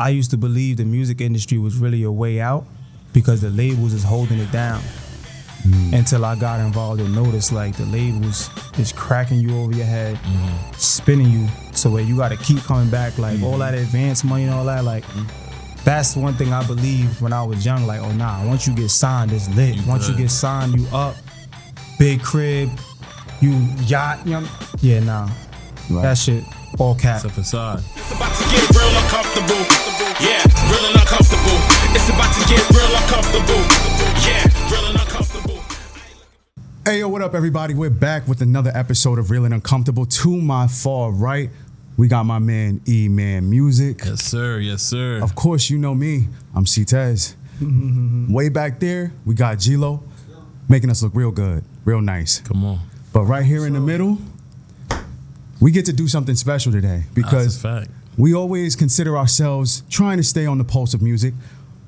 I used to believe the music industry was really a way out because the labels is holding it down. Until I got involved and noticed like the labels is cracking you over your head, spinning you, so where you gotta keep coming back, like all that advance money and all that, like that's one thing I believed when I was young, like, oh nah, once you get signed, it's lit. Once you get signed, you up, big crib, you yacht, you know? Yeah, nah, that shit, all cap. It's a facade. It's about to get real uncomfortable. Yeah, real and uncomfortable. It's about to get real uncomfortable. Yeah, real and uncomfortable. Hey, yo, what up, everybody? We're back with another episode of Real and Uncomfortable. To my far right, we got my man, Eman Musik. Yes, sir. Yes, sir. Of course, you know me. I'm C-Tez. Way back there, we got G-Lo, making us look real good, real nice. Come on. But right here in the middle, we get to do something special today because That's a fact. we always consider ourselves trying to stay on the pulse of music.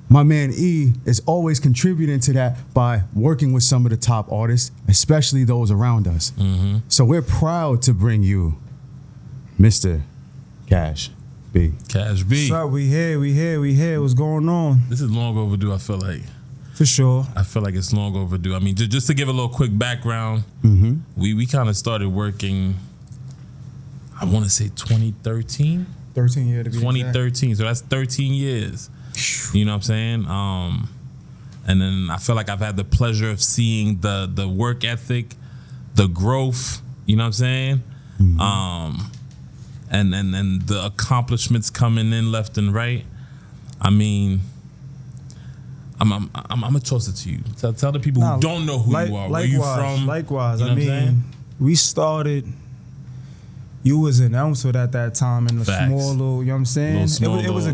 My man E is always contributing to that by working with some of the top artists, especially those around us. So we're proud to bring you Mr. Cash B. Cash B. What's up? We here. What's going on? This is long overdue, I feel like. For sure. I feel like it's long overdue. I mean, just to give a little quick background, we kind of started working, I want to say 2013? 13 years to be 2013, so that's 13 years. You know what I'm saying? And then I feel like I've had the pleasure of seeing the work ethic, the growth, you know what I'm saying? And the accomplishments coming in left and right. I mean, I'm gonna toss it to you. Tell the people who don't know who you are, where you from. Likewise, you know I mean, we started. You was in Elmsford at that time in a small little, you know what I'm saying? It was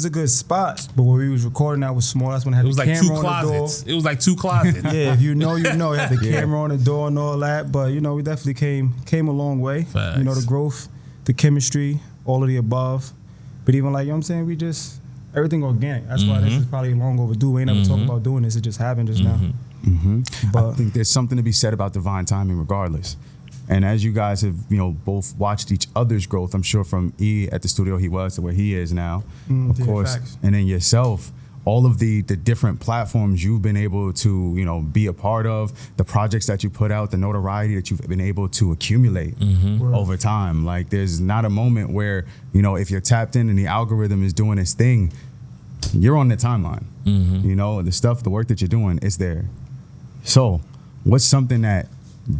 a good spot, but where we was recording that was small. That's when I had the camera on the door. It was like two closets. Yeah, if you know, you know. It had the camera on the door and all that, but you know, we definitely came a long way. Facts. You know, the growth, the chemistry, all of the above. But even like, you know what I'm saying, we just, everything organic. That's why this is probably long overdue. We ain't never talking about doing this. It just happened just now. But I think there's something to be said about divine timing regardless. And as you guys have, you know, both watched each other's growth, I'm sure from E at the studio he was to where he is now, of course, facts. and then yourself, all of the different platforms you've been able to, you know, be a part of, the projects that you put out, the notoriety that you've been able to accumulate over time. Like there's not a moment where, you know, if you're tapped in and the algorithm is doing its thing, you're on the timeline. You know, the work that you're doing is there. So what's something that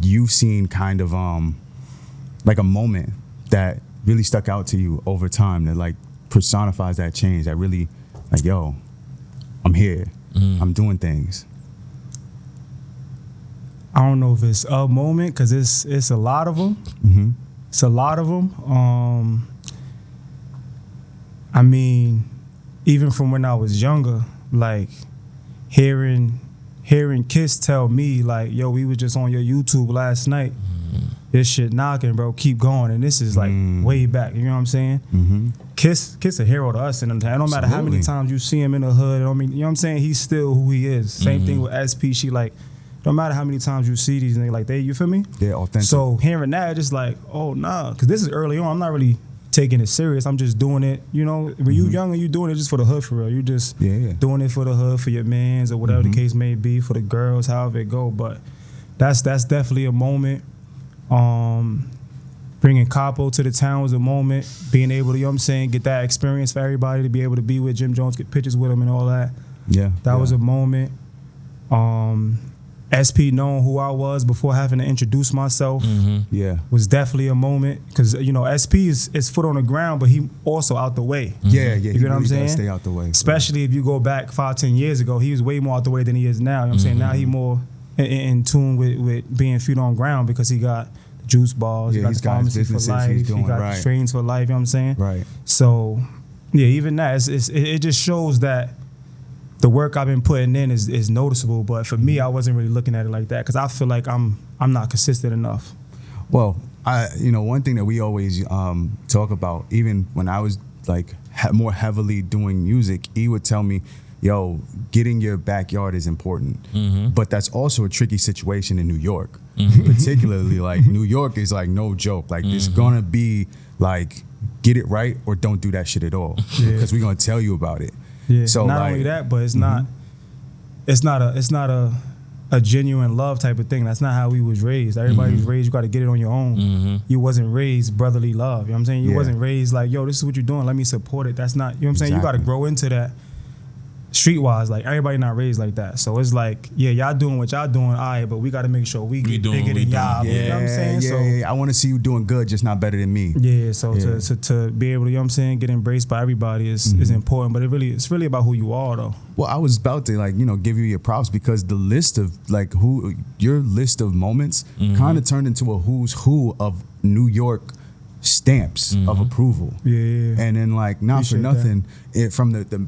you've seen kind of like a moment that really stuck out to you over time that like personifies that change, that really like, yo, I'm here, I'm doing things? I don't know if it's a moment because it's a lot of them. It's a lot of them. I mean, even from when I was younger, like hearing Kiss tell me like, yo, we was just on your YouTube last night. This shit knocking, bro. Keep going. And this is like way back. You know what I'm saying? Kiss a hero to us. And it don't matter how many times you see him in the hood. I mean, you know what I'm saying? He's still who he is. Same thing with SP. She like, don't matter how many times you see these niggas, like you feel me? Yeah, authentic. So hearing that, just like, oh nah, because this is early on. I'm not really taking it serious. I'm just doing it, you know, when you young and you doing it just for the hood for real. You just doing it for the hood, for your mans or whatever the case may be, for the girls, however it go. But that's definitely a moment. Bringing Capo to the town was a moment. Being able to, you know what I'm saying, get that experience for everybody, to be able to be with Jim Jones, get pictures with him and all that. That was a moment. SP knowing who I was before having to introduce myself was definitely a moment because, you know, SP is foot on the ground, but he also out the way. You know what I'm saying? Stay out the way. Especially if you go back 5-10 years ago, he was way more out the way than he is now. You know what I'm saying? Now he more in tune with being feet on ground because he got the juice balls, he got the pharmacy for life, he got the strains for life, you know what I'm saying? Right. So, yeah, even that, it just shows that the work I've been putting in is noticeable, but for me, I wasn't really looking at it like that because I feel like I'm not consistent enough. Well, you know, one thing that we always talk about, even when I was like more heavily doing music, he would tell me, yo, getting your backyard is important, but that's also a tricky situation in New York, particularly like New York is like no joke. Like it's gonna be like get it right or don't do that shit at all. Because we're gonna tell you about it. Yeah. So not like, only that, but it's not a genuine love type of thing. That's not how we was raised. Everybody was raised, you got to get it on your own. You wasn't raised brotherly love. You know what I'm saying? You wasn't raised like, yo, this is what you're doing, let me support it. That's not, you know what I'm saying? You got to grow into that. Streetwise, like everybody not raised like that. So it's like, yeah, y'all doing what y'all doing, all right, but we got to make sure we get bigger than y'all. You know what I'm saying? Yeah, I want to see you doing good, just not better than me. Yeah, so to be able to, you know what I'm saying, get embraced by everybody is important, but it's really about who you are though. Well, I was about to give you your props because the list of your list of moments kind of turned into a who's who of New York stamps of approval. Yeah. And then not for nothing, from the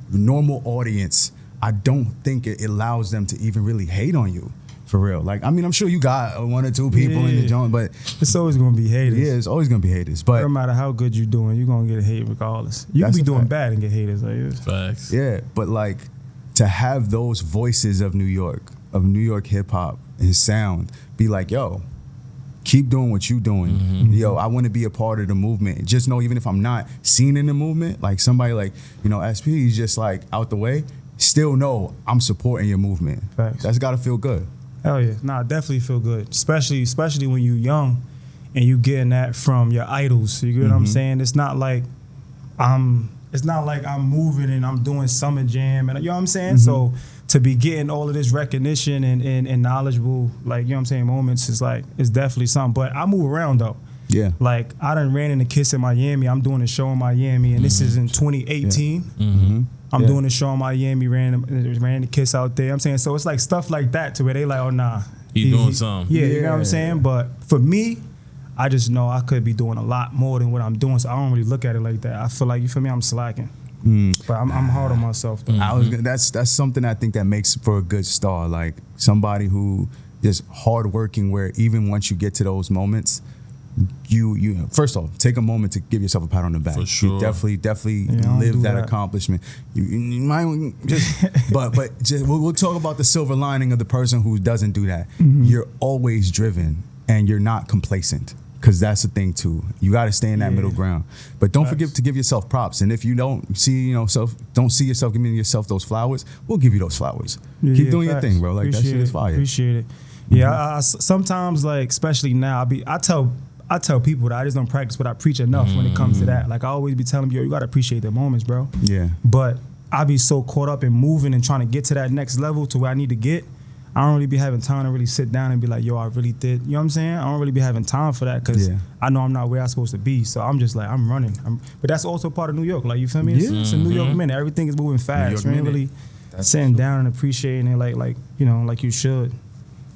normal audience, I don't think it allows them to even really hate on you. For real. I'm sure you got one or two people in the joint, but it's always gonna be haters. Yeah, it's always gonna be haters. But no matter how good you're doing, you're gonna get hate regardless. You can be doing bad and get haters. Facts. Yeah, but to have those voices of New York hip hop and sound be like, yo, keep doing what you doing. Yo, I want to be a part of the movement. Just know, even if I'm not seen in the movement, somebody SP is just out the way, still know I'm supporting your movement. Facts. That's gotta feel good. Hell yeah. Nah, definitely feel good. Especially when you young and you getting that from your idols. You get what I'm saying? It's not like I'm moving and I'm doing summer jam and you know what I'm saying? So to be getting all of this recognition and knowledgeable, you know what I'm saying, moments is it's definitely something. But I move around though. Yeah. I done ran into Kiss in Miami. I'm doing a show in Miami and this is in 2018. I'm doing a show in Miami, ran the Kiss out there. I'm saying, so it's stuff like that to where they oh nah. He doing something. Yeah, you know what I'm saying? But for me, I just know I could be doing a lot more than what I'm doing, so I don't really look at it like that. I feel you feel me, I'm slacking. But I'm hard on myself though. That's something I think that makes for a good star. Somebody who is hardworking, where even once you get to those moments, you first off take a moment to give yourself a pat on the back. For sure. You definitely live that accomplishment. You might just but we'll talk about the silver lining of the person who doesn't do that. You're always driven and you're not complacent. Because that's the thing too. You got to stay in that middle ground. But don't forget to give yourself props. And if you don't see yourself giving yourself those flowers, we'll give you those flowers. Keep doing your thing, bro. That shit is fire. Appreciate it. Yeah, I sometimes especially now, I tell people that I just don't practice what I preach enough when it comes to that. I always be telling you, you got to appreciate the moments, bro. Yeah. But I be so caught up in moving and trying to get to that next level to where I need to get. I don't really be having time to really sit down and be like, yo, I really did. You know what I'm saying? I don't really be having time for that because I know I'm not where I'm supposed to be. So I'm just I'm running. But that's also part of New York. You feel me? It's a New York minute. Everything is moving fast. You ain't really sitting down and appreciating it like you should.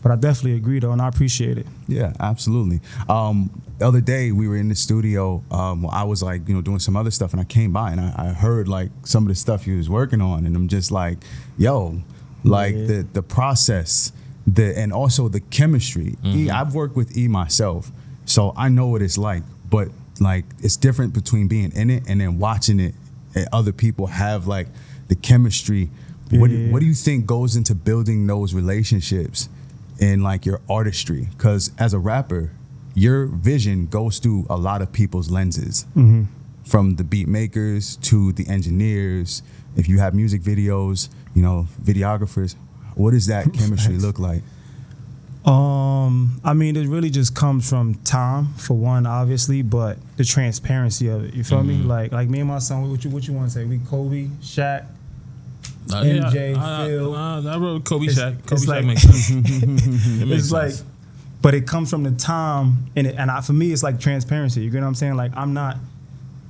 But I definitely agree though, and I appreciate it. Yeah, absolutely. The other day we were in the studio. I was doing some other stuff, and I came by and I heard some of the stuff you was working on, and I'm just yo. The process, and also the chemistry. I've worked with E myself, so I know what it's like. But it's different between being in it and then watching it, and other people have the chemistry. What do you think goes into building those relationships in your artistry? Because as a rapper, your vision goes through a lot of people's lenses, from the beat makers to the engineers. If you have music videos, videographers, what does that chemistry look like? It really just comes from time, for one, obviously, but the transparency of it. You feel me? Like me and my son, what you want to say? We Kobe, Shaq, MJ, Phil. I wrote Kobe, Shaq. Kobe, Shaq makes sense. It makes sense. But it comes from the time, and for me, it's transparency. You get what I'm saying?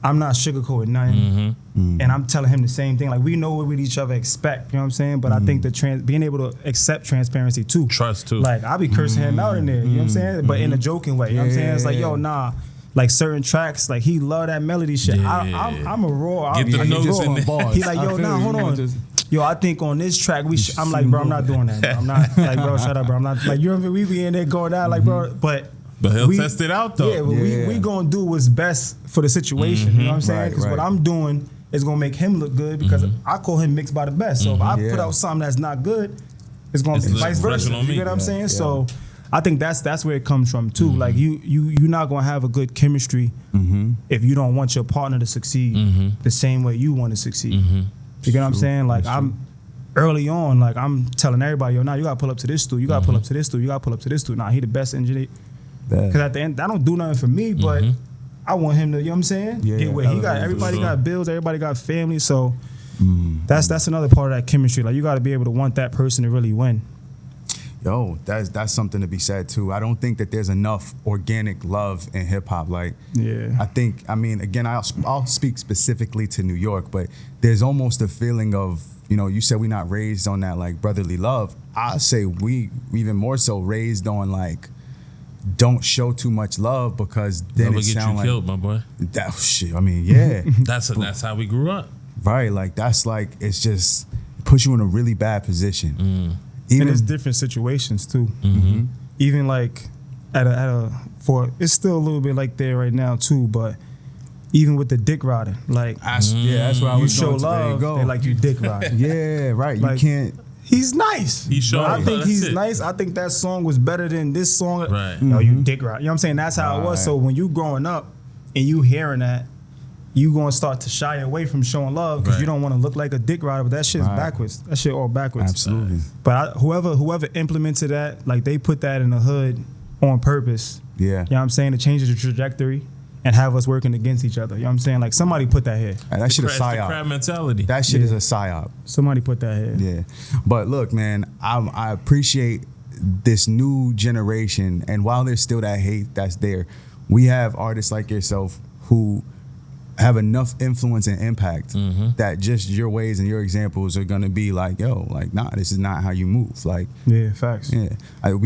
I'm not sugarcoating nothing, and I'm telling him the same thing. We know what we each other expect. You know what I'm saying? But I think being able to accept transparency too, trust too. I be cursing him out in there. You know what I'm saying? But in a joking way. You know what I'm saying? It's yo, nah. Certain tracks, he love that melody shit. Yeah. I'm a raw. Get the notes in there. He yo, nah, hold on. Yo, I think on this track I'm bro, I'm not doing that. Bro. I'm not bro, shut up, bro. I'm not you know we be in there going down bro, but he'll test it out though. Yeah, we gonna do what's best for the situation. You know what I'm saying? Because what I'm doing is gonna make him look good because I call him mixed by the best. So if I put out something that's not good, it's gonna be vice versa. You know what I'm saying? So I think that's where it comes from too. Like you're not gonna have a good chemistry if you don't want your partner to succeed the same way you want to succeed. You get what I'm saying? Like I'm early on, like I'm telling everybody, yo, now you gotta pull up to this studio, you gotta pull up to this studio, you gotta pull up to this studio. Nah, he the best engineer. Because at the end, that don't do nothing for me, but I want him to, you know what I'm saying? Yeah, get where he got. Everybody got bills, everybody got family, so that's another part of that chemistry. Like you got to be able to want that person to really win. Yo, that's something to be said too. I don't think that there's enough organic love in hip hop. Like, I mean, again, I'll speak specifically to New York, but there's almost a feeling of, you know, you said we not raised on that like brotherly love. I say we even more so raised on like, don't show too much love because then it sounds like killed, my boy. That shit. I mean, yeah, that's how we grew up. Right, like that's like it's just puts you in a really bad position. Even in different situations too. Even like at a it's still a little bit like there right now too, but even with the dick riding, like that's what I was show going to. love, they like you dick riding. Yeah, right. You Like, can't. He's nice. I think he's nice. I think that song was better than this song. Right. No, you dick ride. You know what I'm saying? That's how it was. So when you growing up and you hearing that, you gonna start to shy away from showing love because you don't want to look like a dick rider. But that shit's backwards. That shit all backwards. Absolutely. But whoever implemented that, like they put that in the hood on purpose. Yeah. You know what I'm saying? To change the trajectory and have us working against each other. You know what I'm saying? Like somebody put that here. That shit is The psyop. crab mentality. That shit is a psyop. Somebody put that here. Yeah. But look, man, I appreciate this new generation, and while there's still that hate that's there, we have artists like yourself who have enough influence and impact that just your ways and your examples are gonna be like, yo, like, nah, this is not how you move. Like, yeah, facts. Yeah.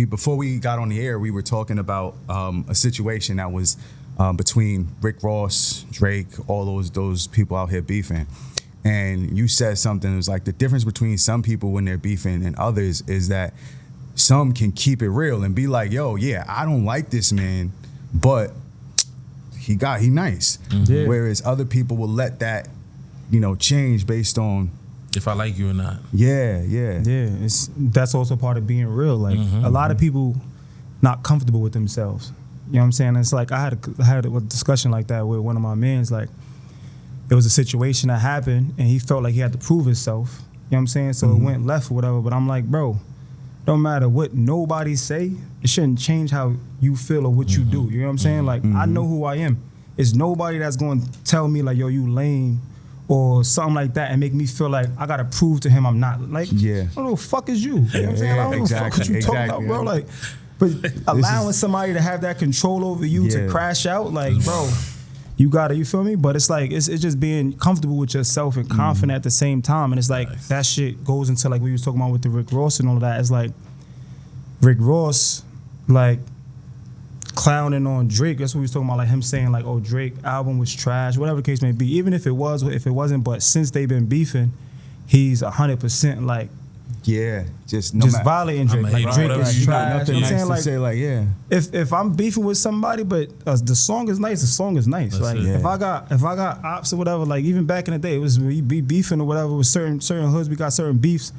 Before we got on the air, we were talking about a situation that was between Rick Ross, Drake, all those people out here beefing. And you said something, it was like the difference between some people when they're beefing and others is that some can keep it real and be like, yo, yeah, I don't like this man, but he nice. Yeah. Whereas other people will let that, you know, change based on if I like you or not. Yeah. That's also part of being real. Like a lot of people not comfortable with themselves. You know what I'm saying? It's like I had a discussion like that with one of my mans. Like it was a situation that happened and he felt like he had to prove himself. You know what I'm saying? So it went left or whatever. But I'm like, bro, don't matter what nobody say, it shouldn't change how you feel or what you do. You know what I'm saying? Like I know who I am. It's nobody that's going to tell me like, yo, you lame or something like that and make me feel like I got to prove to him I'm not. Like, I don't know who the fuck is you. You know what I'm saying? I don't know what the fuck you talking about, bro. Like, but allowing somebody to have that control over you to crash out, like, bro, you gotta, you feel me? But it's like, it's just being comfortable with yourself and confident at the same time. And it's like, that shit goes into like we was talking about with the Rick Ross and all of that. It's like, Rick Ross, like, clowning on Drake. That's what we was talking about, like him saying like, oh, Drake album was trash, whatever the case may be. Even if it was, if it wasn't, but since they've been beefing, he's 100% like, just violating Drake. Like Drake is trash. Nothing You know what I'm nice saying? to Like, say, like, yeah. If I'm beefing with somebody, but the song is nice, the song is nice. That's like it. if I got ops or whatever, like even back in the day, it was we be beefing or whatever with certain hoods, we got certain beefs.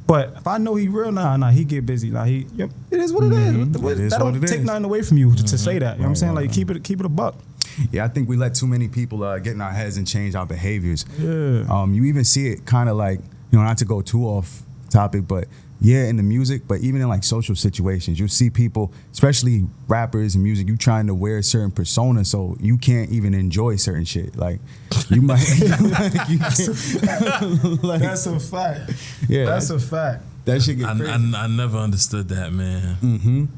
But if I know he real, he get busy. Like it is what it is. That don't take nothing away from you to say that. You know what I'm saying? Like keep it a buck. Yeah, I think we let too many people get in our heads and change our behaviors. Yeah. You even see it kind of like, you know, not to go too off topic, but in the music, but even in like social situations, you'll see people, especially rappers and music, you trying to wear a certain persona so you can't even enjoy certain shit. Like you might, That's a fact. Yeah, that's a fact. That shit get crazy. I never understood that, man.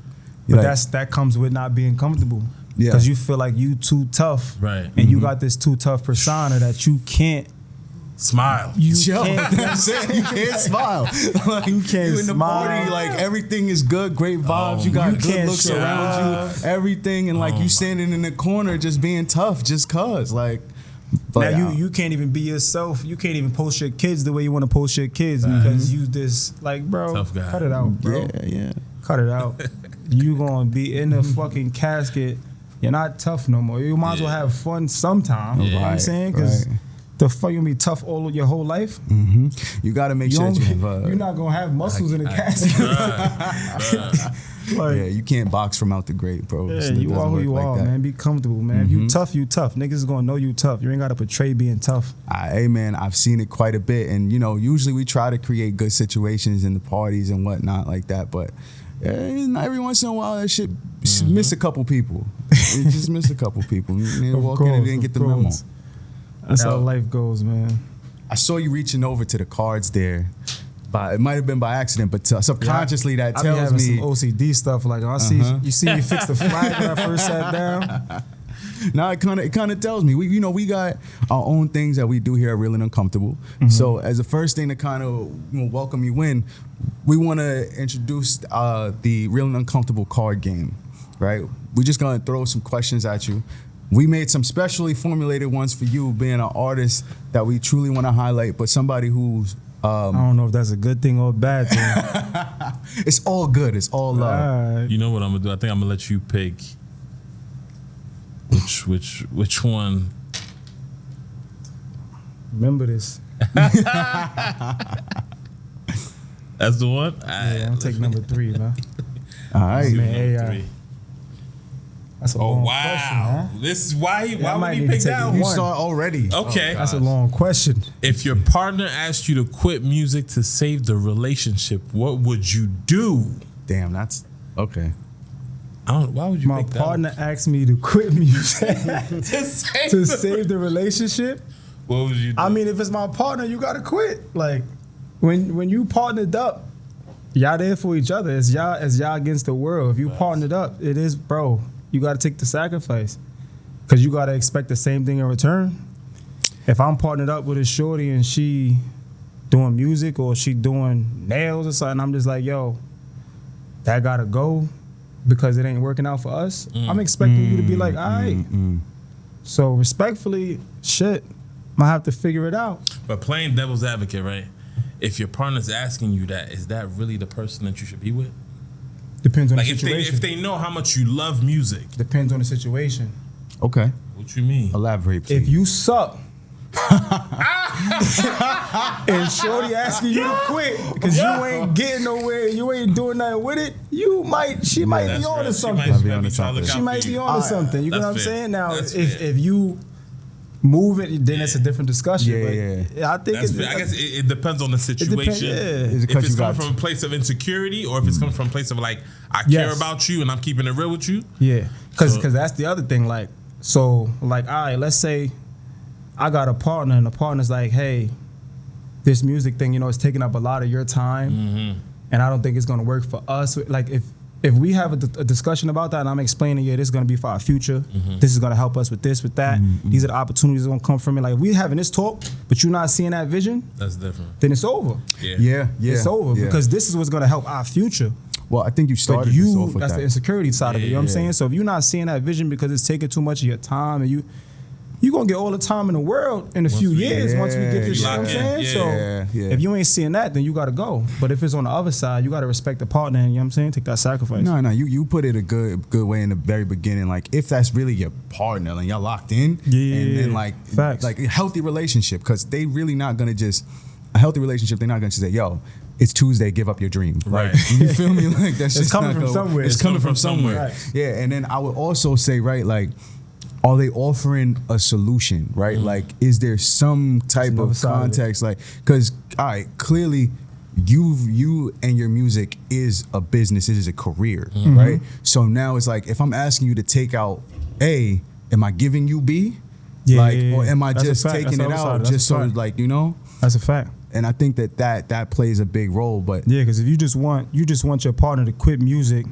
But Like, that comes with not being comfortable. Yeah. Because you feel like you too tough. Right. And you got this too tough persona that you can't. Smile. You Yo, can't. that's it. You can't smile. Like, You can't you in the smile. party, like everything is good, great vibes. You got You good can't looks around you, everything, and like you standing in the corner just being tough, just cause. Like, but Now you can't even be yourself. You can't even post your kids the way you want to post your kids because you this like, bro. Tough guy. Cut it out, bro. Yeah. Cut it out. You gonna be in the fucking casket. You're not tough no more. You might as well have fun sometime. You know what I'm saying? Because the fuck you gonna be tough all your whole life? You got to make sure that you have. You're not gonna have muscles in the casket. Like, yeah, you can't box from out the grate, bro. yeah, It you doesn't are who work you like are, that. man. Be comfortable, man. If you tough, you tough. Niggas is gonna know you tough. You ain't gotta portray being tough. Hey man, I've seen it quite a bit, and usually we try to create good situations in the parties and whatnot like that. But every once in a while, that shit miss a couple people. It just miss a couple people. Walk in and didn't get the memo. That's how life goes, man. I saw you reaching over to the cards there. It might have been by accident, but subconsciously that I be tells having me. some OCD stuff. Like I see, you see me fix the flag when I first sat down. No, it kind of tells me we got our own things that we do here at Real and Uncomfortable. So as the first thing to kind of welcome you in, we want to introduce the Real and Uncomfortable card game, right? We're just gonna throw some questions at you. We made some specially formulated ones for you, being an artist that we truly want to highlight, but somebody who's I don't know if that's a good thing or a bad thing. it's all good. It's all love. Right. You know what I'm gonna do? I think I'm gonna let you pick which one. Remember this. That's the one. Yeah, I'm taking number 3, man. All right. Man, AI. 3. That's a Oh long wow! question, huh? This is why I would might he need to pick take that it. one? You One. saw it already. Okay. That's a long question. If your partner asked you to quit music to save the relationship, what would you do? Damn, that's okay. Why would you My pick that partner asked me to quit music one? to save the relationship. What would you do? I mean, if it's my partner, you gotta quit. Like when you partnered up, y'all there for each other. It's y'all against the world. If you partnered up, it is, bro. You gotta take the sacrifice, cause you gotta expect the same thing in return. If I'm partnered up with a shorty and she doing music or she doing nails or something, I'm just like, yo, that gotta go because it ain't working out for us. I'm expecting you to be like, all right. So respectfully, shit, I have to figure it out. But playing devil's advocate, right? If your partner's asking you that, is that really the person that you should be with? Depends on Like the situation. if they know how much you love music. Depends on the situation. Okay. What you mean? Elaborate, please. If you suck and shorty asking you to quit because you ain't getting nowhere, you ain't doing nothing with it, she might be on to something. She might be on to something. You know what I'm saying? Now, if you move it, then it's a different discussion. Yeah. I think I guess it depends on the situation. depends, yeah. If it's coming from a place of insecurity or if it's coming from a place of like, I care about you and I'm keeping it real with you. Yeah, because that's the other thing. Like, all right, let's say I got a partner and the partner's like, hey, this music thing, it's taking up a lot of your time and I don't think it's going to work for us. Like, if we have a discussion about that and I'm explaining, this is going to be for our future, this is going to help us with this, with that, these are the opportunities that are going to come from it. Like, if we having this talk, but you're not seeing that vision, That's different. then it's over. Yeah. It's over because this is what's going to help our future. Well, I think you started But this off with that's that. the insecurity side of it. You know what I'm saying? So if you're not seeing that vision because it's taking too much of your time and you're going to get all the time in the world in a few years once we get this shit. You know what I'm saying? So if you ain't seeing that, then you got to go. But if it's on the other side, you got to respect the partner and, you know what I'm saying, take that sacrifice. No, you put it a good way in the very beginning. Like, if that's really your partner and y'all locked in, and then Facts. like a healthy relationship, because they really not going to a healthy relationship, they're not going to say, yo, it's Tuesday, give up your dream. Right. You feel me? Like, that's just coming not from somewhere. It's coming from somewhere. Right. Yeah, and then I would also say, right, like, are they offering a solution, right? Like, is there some type of context? Like, because, all right, clearly you and your music is a business, it is a career, right? So now it's like, if I'm asking you to take out A, am I giving you B? Or am I just taking it out just so, like, That's a fact. And I think that plays a big role. But yeah, because if you just want your partner to quit music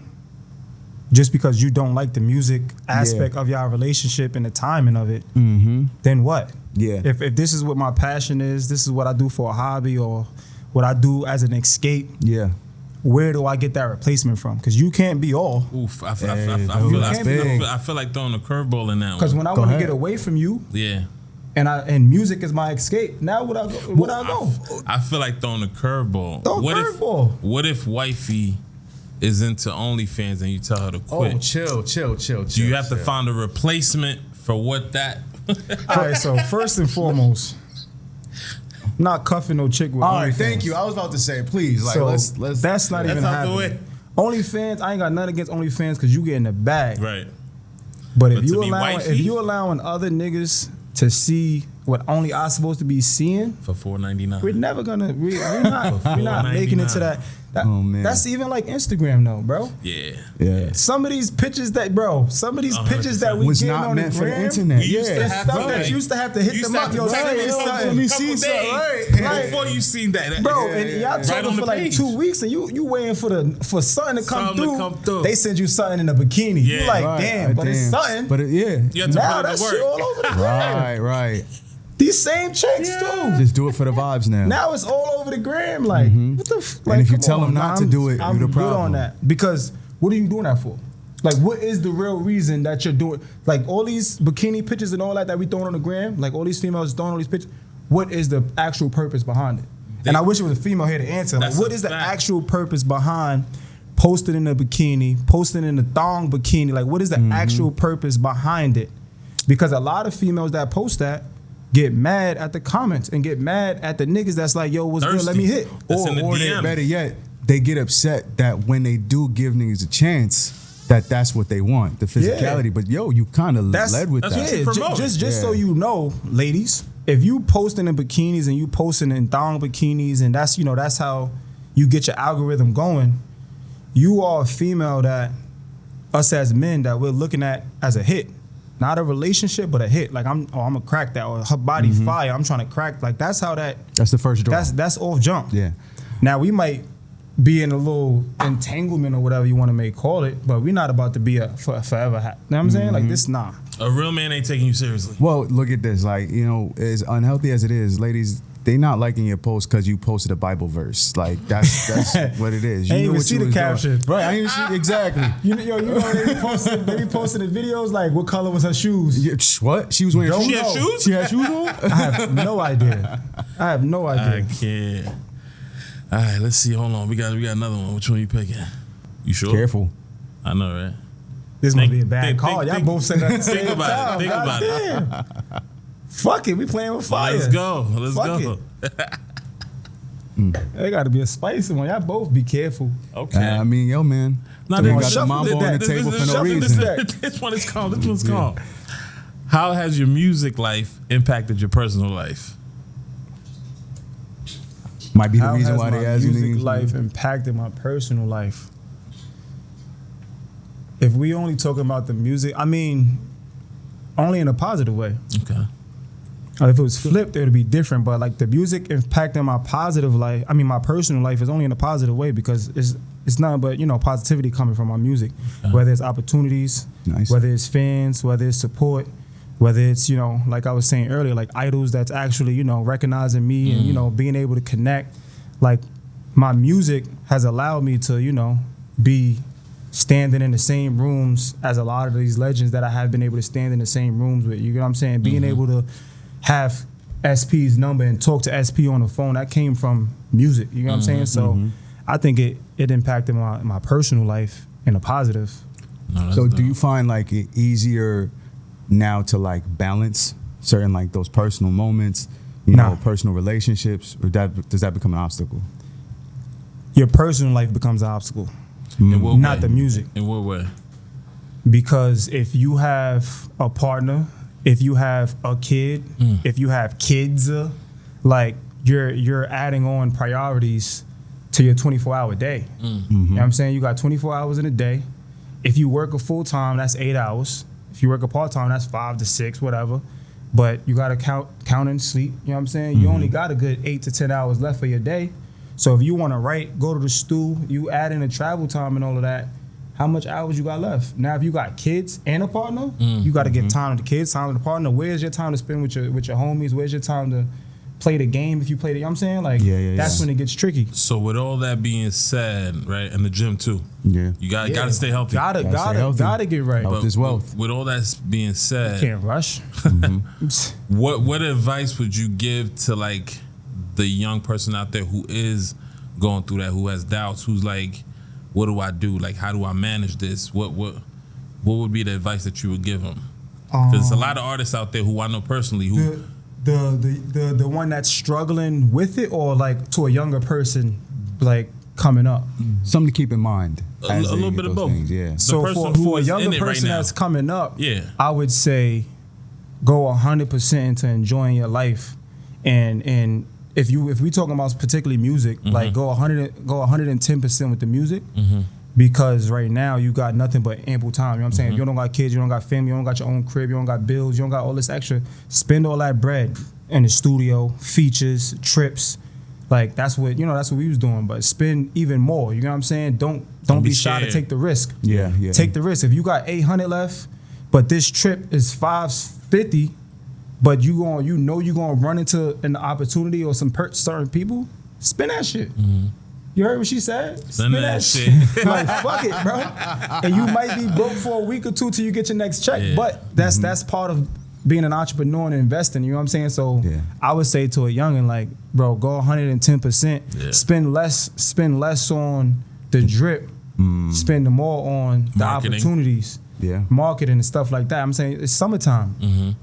just because you don't like the music aspect of your relationship and the timing of it, then what? Yeah. If this is what my passion is, this is what I do for a hobby or what I do as an escape. Yeah. Where do I get that replacement from? Because you can't be all. Oof, I feel like throwing a curveball in that one. Because when I want to get away from you, and music is my escape. Now would I go? I feel like throwing a curveball. Throw a curveball. What if wifey is into OnlyFans and you tell her to quit? Oh, chill. Do you have to find a replacement for what that? All right, so first and foremost, not cuffing no chick with all right, OnlyFans. thank you. I was about to say, please, like, So let's that's not even out the happening. way. OnlyFans, I ain't got nothing against OnlyFans because you get in the bag. Right. But But if to be wifey? allowing other niggas to see what only I supposed to be seeing, For $4.99. we're never gonna we're not making it to that. Oh, man. That's even like Instagram though, bro. Yeah. Some of these pictures that pictures that we Was get not on meant the for the gram, internet. We used to it's have stuff to, that like, you used to have to hit You them used up. to Yo, have to send me text something. them me a see couple something. days Right. before you seen that. Bro, and y'all Right talking on the for like page. 2 weeks, and you waiting for something to come, Something to through. come through. They send you something in a bikini. Yeah. You like, Right, damn, but it's something. But You have to now put that in the shit work. all over the gram. right. These same chicks too. Just do it for the vibes now. Now it's all over the gram. Like, what the? And if you come tell on, them not to I'm- do it, I'm you the good on problem. that because what are you doing that for? Like, what is the real reason that you're doing? Like, all these bikini pictures and all that we throwing on the gram, like all these females throwing all these pictures. What is the actual purpose behind it? And I wish it was a female here to answer. Like, That's what a is the fact. actual purpose behind posting in a bikini, posting in a thong bikini? Like, what is the actual purpose behind it? Because a lot of females that post that get mad at the comments and get mad at the niggas that's like, yo, what's good? Let me hit. That's in the Or DM. better yet, they get upset that when they do give niggas a chance, that's what they want, the physicality. Yeah. But yo, you kind of led with that's that. what you Yeah, promote. just so you know, ladies, if you posting in bikinis and you posting in thong bikinis and that's how you get your algorithm going, you are a female that us as men that we're looking at as a hit. Not a relationship, but a hit. Like I'm gonna crack that, or her body fire. I'm trying to crack. Like that's how That's the first draw. that's off jump. Yeah. Now we might be in a little entanglement or whatever you want to call it, but we're not about to be a forever. You know what I'm saying? Like this, nah. A real man ain't taking you seriously. Well, look at this. Like, as unhealthy as it is, ladies, they not liking your post because you posted a Bible verse. Like that's what it is. You I ain't knew even what see you the was doing. caption. Right? I ain't see exactly. You know they be posting the videos like what color was her shoes. Yeah, what? She was wearing Don't shoes? She had know. shoes? She had shoes on? I have no idea. I have no I idea. can't. All right, let's see. Hold on. We got another one. Which one you picking? You sure? Careful. I know, right? This might be a bad think- call. think- Y'all both said that at the think same about it. time. Think about it. Goddamn. Fuck it, we playing with fire. Let's go. Let's Fuck go. There got to be a spicy one. Y'all both be careful. Okay. I mean, yo, man. Now, They then, got the shuffle mambo it on the that- table for no shuffle this reason. that. This one is called. This one's called. How has your music life impacted your personal life? Might be the How reason has why they my ask music you. life impacted my personal life? If we only talking about the music, I mean, only in a positive way. Okay. If it was flipped, it would be different. But like the music impacting my positive life, I mean my personal life is only in a positive way because it's nothing but positivity coming from my music. Whether it's opportunities, Nice. whether it's fans, whether it's support, whether it's like I was saying earlier, like idols that's actually recognizing me and being able to connect. Like my music has allowed me to be standing in the same rooms as a lot of these legends that I have been able to stand in the same rooms with. You get what I'm saying? Being able to have SP's number and talk to SP on the phone, that came from music. You know what I'm saying? So I think it impacted my personal life in a positive. No, that's So dope. do you find like it easier now to like balance certain like those personal moments, Nah. personal relationships, or does that become an obstacle? Your personal life becomes an obstacle, In what not way? the music. In what way? Because if you have a partner, if you have a kid, if you have kids, like you're adding on priorities to your 24-hour day. You know what I'm saying? You got 24 hours in a day. If you work a full time, that's 8 hours. If you work a part time, that's 5 to 6, whatever. But you gotta count in sleep. You know what I'm saying? You only got a good 8 to 10 hours left for your day. So if you wanna write, go to the stool, you add in the travel time and all of that, how much hours you got left? Now, if you got kids and a partner, you got to give time to the kids, time to the partner. Where's your time to spend with your homies? Where's your time to play the game if you play the, you know what I'm saying? Like, that's when it gets tricky. So with all that being said, right, and the gym too. Yeah. You gotta stay healthy. stay healthy. Gotta get right. Health is wealth. With all that being said, Can't rush. what advice would you give to like the young person out there who is going through that, who has doubts, who's like, what do I do? Like, how do I manage this? What would be the advice that you would give them? Because there's a lot of artists out there who I know personally who The one that's struggling with it, or like to a younger person, like coming up. Something to keep in mind. A as they little get bit of those both. things, yeah. So person for who a is younger in it right person now. that's coming up, Yeah. I would say go 100% into enjoying your life, and if we talking about particularly music, like go 110% with the music, because right now you got nothing but ample time. You know what I'm saying? If you don't got kids, you don't got family, you don't got your own crib, you don't got bills, you don't got all this extra. Spend all that bread in the studio, features, trips. Like that's what we was doing, but spend even more. You know what I'm saying? Don't be shy to take the risk. Yeah. Take the risk. If you got 800 left, but this trip is 550, but you gonna run into an opportunity or some certain people, spend that shit. You heard what she said? Spend that shit. Like fuck it, bro. And you might be broke for a week or two till you get your next check, but that's part of being an entrepreneur and investing. You know what I'm saying? So I would say to a youngin', like, bro, go 110%. Yeah. Spend less on the drip. Spend more on the Marketing. opportunities. Yeah. Marketing and stuff like that. I'm saying it's summertime.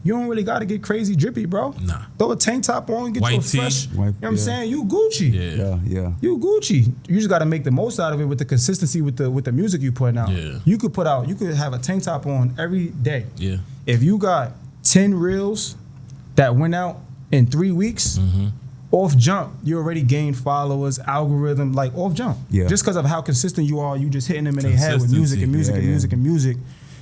You don't really got to get crazy drippy, bro. Nah. Throw a tank top on, get White you a tee. fresh. You know what I'm saying? You Gucci. Yeah. You Gucci. You just got to make the most out of it with the consistency with the music you putting out. Yeah. You could have a tank top on every day. Yeah. If you got 10 reels that went out in 3 weeks, off jump, you already gained followers, algorithm, like off jump. Yeah. Just because of how consistent you are, you just hitting them in their head with music and music and music and music.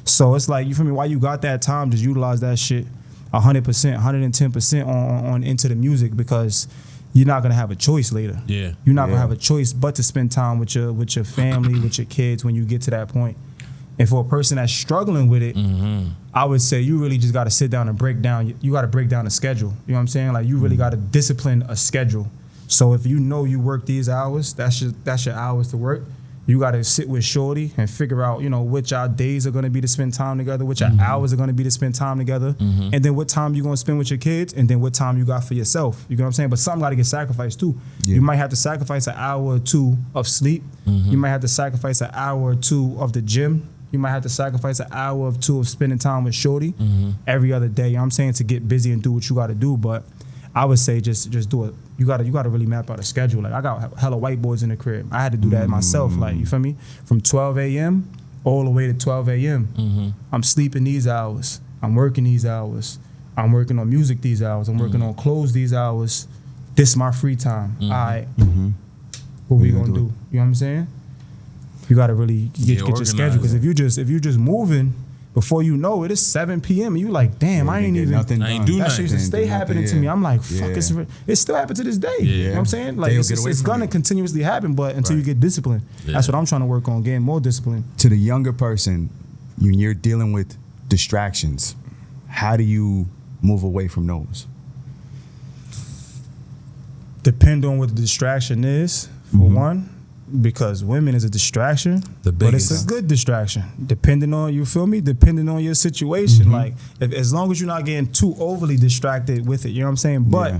So it's like, you feel me, while you got that time, just utilize that shit 100%, 110% on into the music, because you're not gonna have a choice later. Yeah. You're not gonna have a choice but to spend time with your family, with your kids when you get to that point. And for a person that's struggling with it, I would say you really just got to sit down and break down. You got to break down a schedule. You know what I'm saying? Like you really got to discipline a schedule. So if you know you work these hours, that's your hours to work. You got to sit with shorty and figure out, which our days are going to be to spend time together, which our hours are going to be to spend time together, and then what time you're going to spend with your kids, and then what time you got for yourself. You know what I'm saying? But something got to get sacrificed too. Yeah. You might have to sacrifice an hour or two of sleep. You might have to sacrifice an hour or two of the gym. You might have to sacrifice an hour or two of spending time with shorty every other day. You know what I'm saying? To get busy and do what you got to do. But I would say just do it. You gotta really map out a schedule. Like I got hella whiteboards in the crib. I had to do that myself. Like, you feel me? From 12 a.m. all the way to 12 a.m. I'm sleeping these hours. I'm working these hours. I'm working on music these hours. I'm working on clothes these hours. This is my free time. All right. What we gonna do? You know what I'm saying? You gotta really get your schedule, because if you just moving, before you know it, it's 7 p.m. and you like, damn, I ain't do nothing. That shit used to stay happening to me. I'm like, fuck, it still happens to this day. You know what I'm saying? Like it's gonna continuously happen, but until you get disciplined. That's what I'm trying to work on, getting more discipline. To the younger person, when you're dealing with distractions, how do you move away from those? Depend on what the distraction is, for one. Because women is a distraction, but it's a good distraction. Depending on, you feel me? Depending on your situation. Like, as long as you're not getting too overly distracted with it, you know what I'm saying? But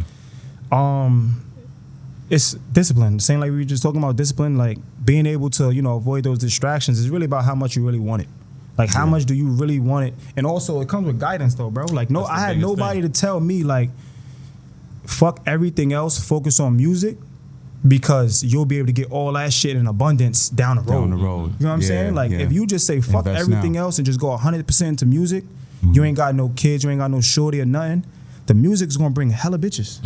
it's discipline. Same like we were just talking about discipline, like being able to, avoid those distractions is really about how much you really want it. Like, how much do you really want it? And also, it comes with guidance, though, bro. Like, I had nobody to tell me, like, fuck everything else, focus on music, because you'll be able to get all that shit in abundance down the road. You know what I'm saying? Like, if you just say fuck everything else and just go 100% into music, you ain't got no kids, you ain't got no shorty or nothing, the music's gonna bring hella bitches.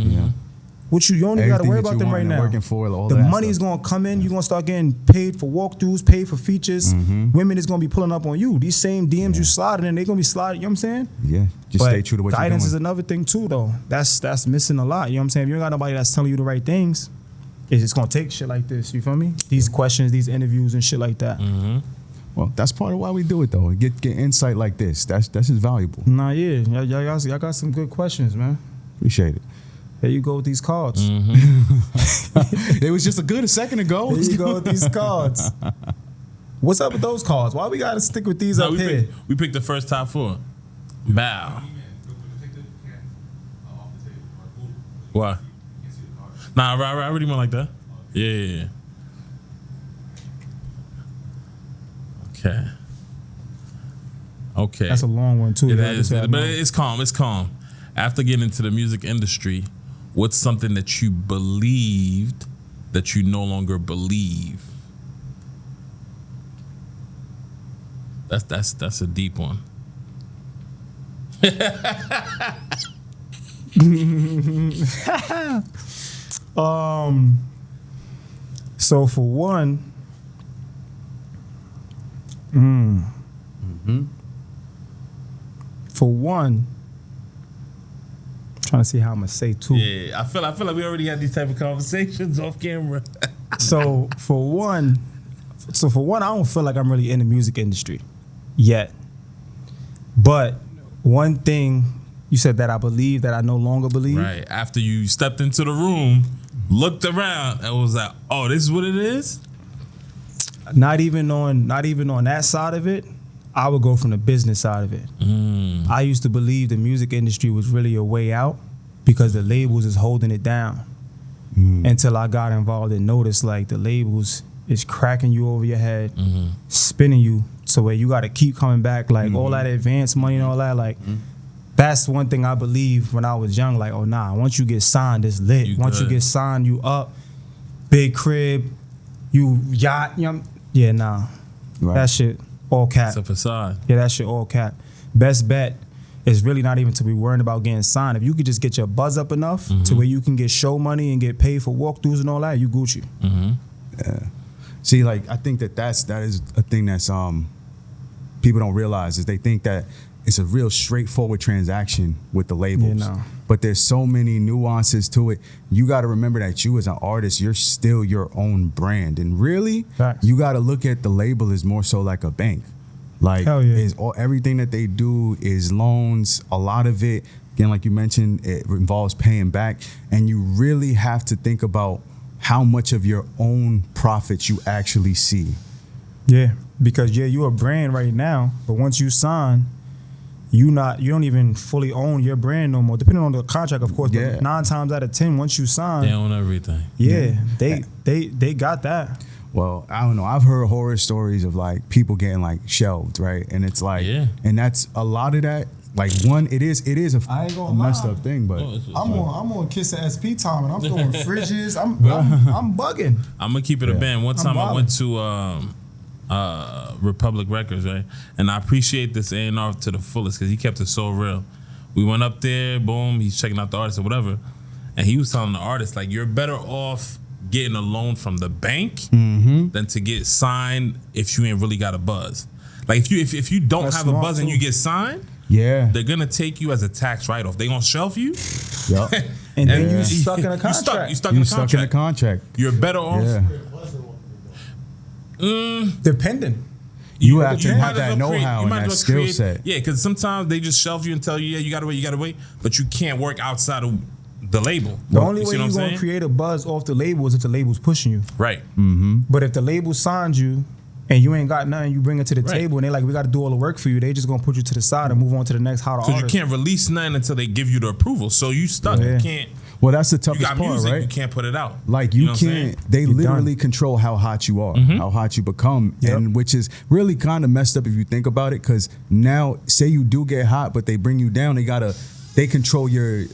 Which you don't even gotta worry about them right now. The money's gonna come in, you're gonna start getting paid for walkthroughs, paid for features. Women is gonna be pulling up on you. These same DMs you sliding in, they gonna be sliding, you know what I'm saying? Yeah, just stay true to what you're doing. Guidance is another thing too, though. That's missing a lot, you know what I'm saying? If you ain't got nobody that's telling you the right things, it's just gonna take shit like this, you feel me? These questions, these interviews and shit like that. Well, that's part of why we do it, though. Get insight like this. That's just valuable. Nah, yeah. Y'all got some good questions, man. Appreciate it. There you go with these cards. It was just a second ago. There you go with these cards. What's up with those cards? Why we gotta stick with these up here? We picked the first top 4. Bow. What? Nah, I really want like that. Yeah. Okay. That's a long one too. It is, but it's calm. It's calm. After getting into the music industry, what's something that you believed that you no longer believe? That's a deep one. So for one, for one, I'm trying to see how I'm gonna say two. Yeah, I feel like we already had these type of conversations off camera. So for one, I don't feel like I'm really in the music industry yet. But one thing you said that I believe that I no longer believe. Right. After you stepped into the room, looked around, and was like, "Oh, this is what it is." Not even on that side of it. I would go from the business side of it. I used to believe the music industry was really a way out because the labels is holding it down. Until I got involved and noticed like the labels is cracking you over your head, spinning you so where you got to keep coming back, like all that advance money and all that. Like that's one thing I believe when I was young. Like, oh nah, once you get signed, it's lit. Once you get signed, you up, big crib, you yacht. Yeah, nah, that shit all cap. It's a facade. Yeah, that shit all cap. Best bet is really not even to be worrying about getting signed. If you could just get your buzz up enough to where you can get show money and get paid for walkthroughs and all that, you Gucci. Yeah. See, like I think that is a thing that's people don't realize is they think that it's a real straightforward transaction with the labels. Yeah, no. But there's so many nuances to it. You got to remember that you as an artist, you're still your own brand. And really, Facts. you got to look at the label as more so like a bank. Like Hell yeah. is everything that they do is loans. A lot of it, again, like you mentioned, it involves paying back. And you really have to think about how much of your own profits you actually see. Yeah, because you're a brand right now, but once you sign, you don't even fully own your brand no more. Depending on the contract, of course. Yeah. But 9 times out of 10, once you sign, They own everything. they got that. Well, I don't know. I've heard horror stories of like people getting like shelved, right? And it's like, and that's a lot of that. Like one, it is I ain't gonna a messed lie. up thing, but I'm on Kiss of SP time, and I'm throwing fridges. I'm bugging. I'm gonna keep it a band. One time I wildin'. went to Republic Records, right? And I appreciate this A&R to the fullest because he kept it so real. We went up there, boom, he's checking out the artist or whatever, and he was telling the artist like, you're better off getting a loan from the bank than to get signed if you ain't really got a buzz. Like if you don't That's have a smart buzz and too. you get signed, yeah, they're gonna take you as a tax write-off. They gonna shelf you, yep. And then you stuck in a contract. You stuck You in a stuck in a contract. contract. You're better off. Yeah. Depending. You have to might have as that well know-how you and might that as well skill create- set. Yeah, because sometimes they just shelf you and tell you, yeah, you gotta wait, but you can't work outside of the label. The only You way see what you're I'm gonna saying? create a buzz off the label is if the label's pushing you. Right. But if the label signs you and you ain't got nothing, you bring it to the Right. table and they like, we got to do all the work for you. They just gonna put you to the side and move on to the next hotter Because you artist. can't release nothing until they give you the approval. So you stuck. Yeah. You can't. Well, that's the You toughest got part, music. right? You can't put it out. Like You you know what I'm saying? can't. They You're literally done. control how hot you are, how hot you become, and which is really kind of messed up if you think about it. Because now, say you do get hot, but they bring you down. They control your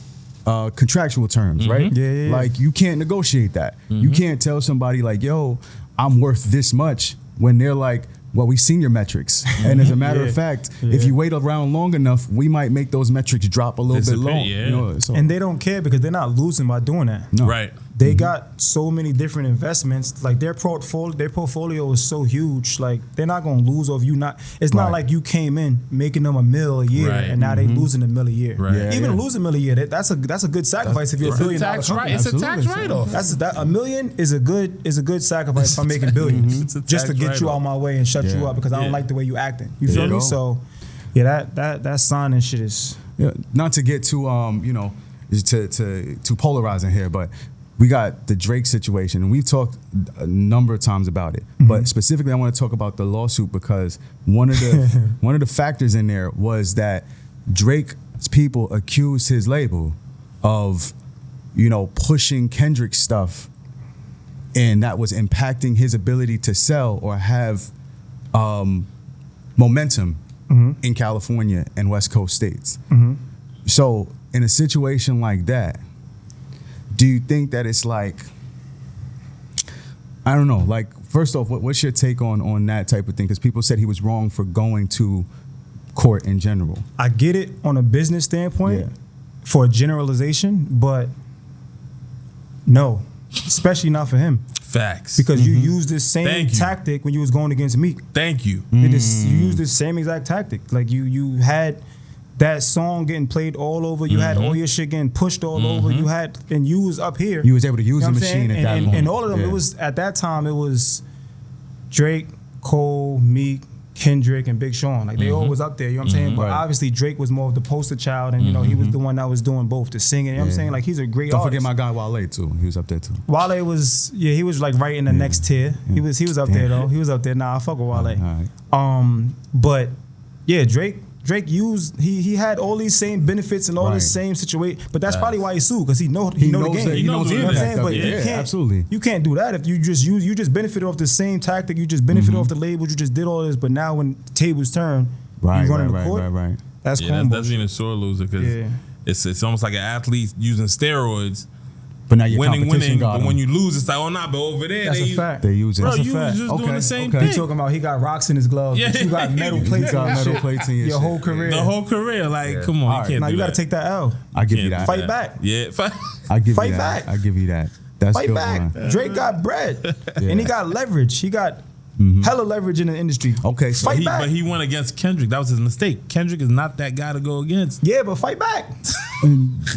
contractual terms, right? Yeah. Like you can't negotiate that. You can't tell somebody like, "Yo, I'm worth this much," when they're like, well, we've seen your metrics. And as a matter of fact, if you wait around long enough, we might make those metrics drop a little bit Dissipate, low. yeah. You know, so, And they don't care because they're not losing by doing that. no. Right. They got so many different investments. Like their portfolio is so huge. Like they're not gonna lose off you not. It's not Right. like you came in making them $1 million a year Right. and now they losing $1 million a year. Right. Yeah, Even yeah. losing $1 million a year, that's a good sacrifice if you're a It's a billion dollar tax company. right. It's a tax Absolutely. write-off. That's that $1 million is a good sacrifice if I'm making billions It's a just to tax get you write-off. out my way and shut you Yeah. up because I Yeah. don't like the way you acting. You There feel you me? go. So yeah, that signing shit is. Yeah, not to get too too polarizing here, but we got the Drake situation, and we've talked a number of times about it. But specifically, I want to talk about the lawsuit because one of the factors in there was that Drake's people accused his label of, pushing Kendrick stuff, and that was impacting his ability to sell or have momentum in California and West Coast states. So in a situation like that, do you think that it's like I don't know. Like, first off, what's your take on that type of thing? Because people said he was wrong for going to court in general. I get it on a business standpoint for a generalization, but no, especially not for him. Facts. Because you used this same tactic when you was going against Meek. Thank you. You used the same exact tactic. Like you had that song getting played all over. You had all your shit getting pushed all over. You had, and you was up here. You was able to use the machine at that point. And all of them, it was at that time. It was Drake, Cole, Meek, Kendrick, and Big Sean. Like they all was up there. You know what I'm saying? But obviously Drake was more of the poster child, and you know he was the one that was doing both the singing. You know what I'm saying? Like he's a great Don't artist. forget my guy Wale too. He was up there too. Wale was he was like right in the next tier. He was up there though. He was up there. Nah, I fuck with Wale. Right. But yeah, Drake used he had all these same benefits and all this same situation, but that's probably why he sued, because he know the game. He knows you know what I'm saying? But you can't, absolutely. You can't do that if you just benefited off the same tactic. You just benefited off the labels. You just did all this, but now when the tables turn, you running the court. Right. That's even a sore loser, because it's almost like an athlete using steroids. But now your winning, got but when you lose, it's like, oh nah, but over there that's a fact. They use it. Bro, That's you a fact. was just doing the same thing. You talking about he got rocks in his gloves, but you got metal plates in your whole career. The whole career, like, come on, you can't. Now you got to take that L. I give you that. Fight back. Yeah, I give fight you that. back. I give you that. That's fight good back. one. Drake got bread, and he got leverage. He got hella leverage in the industry. Okay, so fight back. But he went against Kendrick. That was his mistake. Kendrick is not that guy to go against. Yeah, but fight back.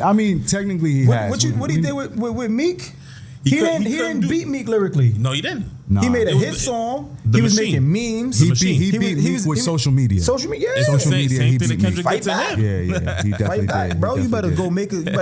I mean, technically he has. What he did with Meek? He didn't beat Meek lyrically. No, he didn't. Nah. He made a hit song. He was making memes. He beat Meek with social media. Social media. It's Social media. Same thing that Kendrick did to him. Yeah. He definitely fight back, did. bro. You better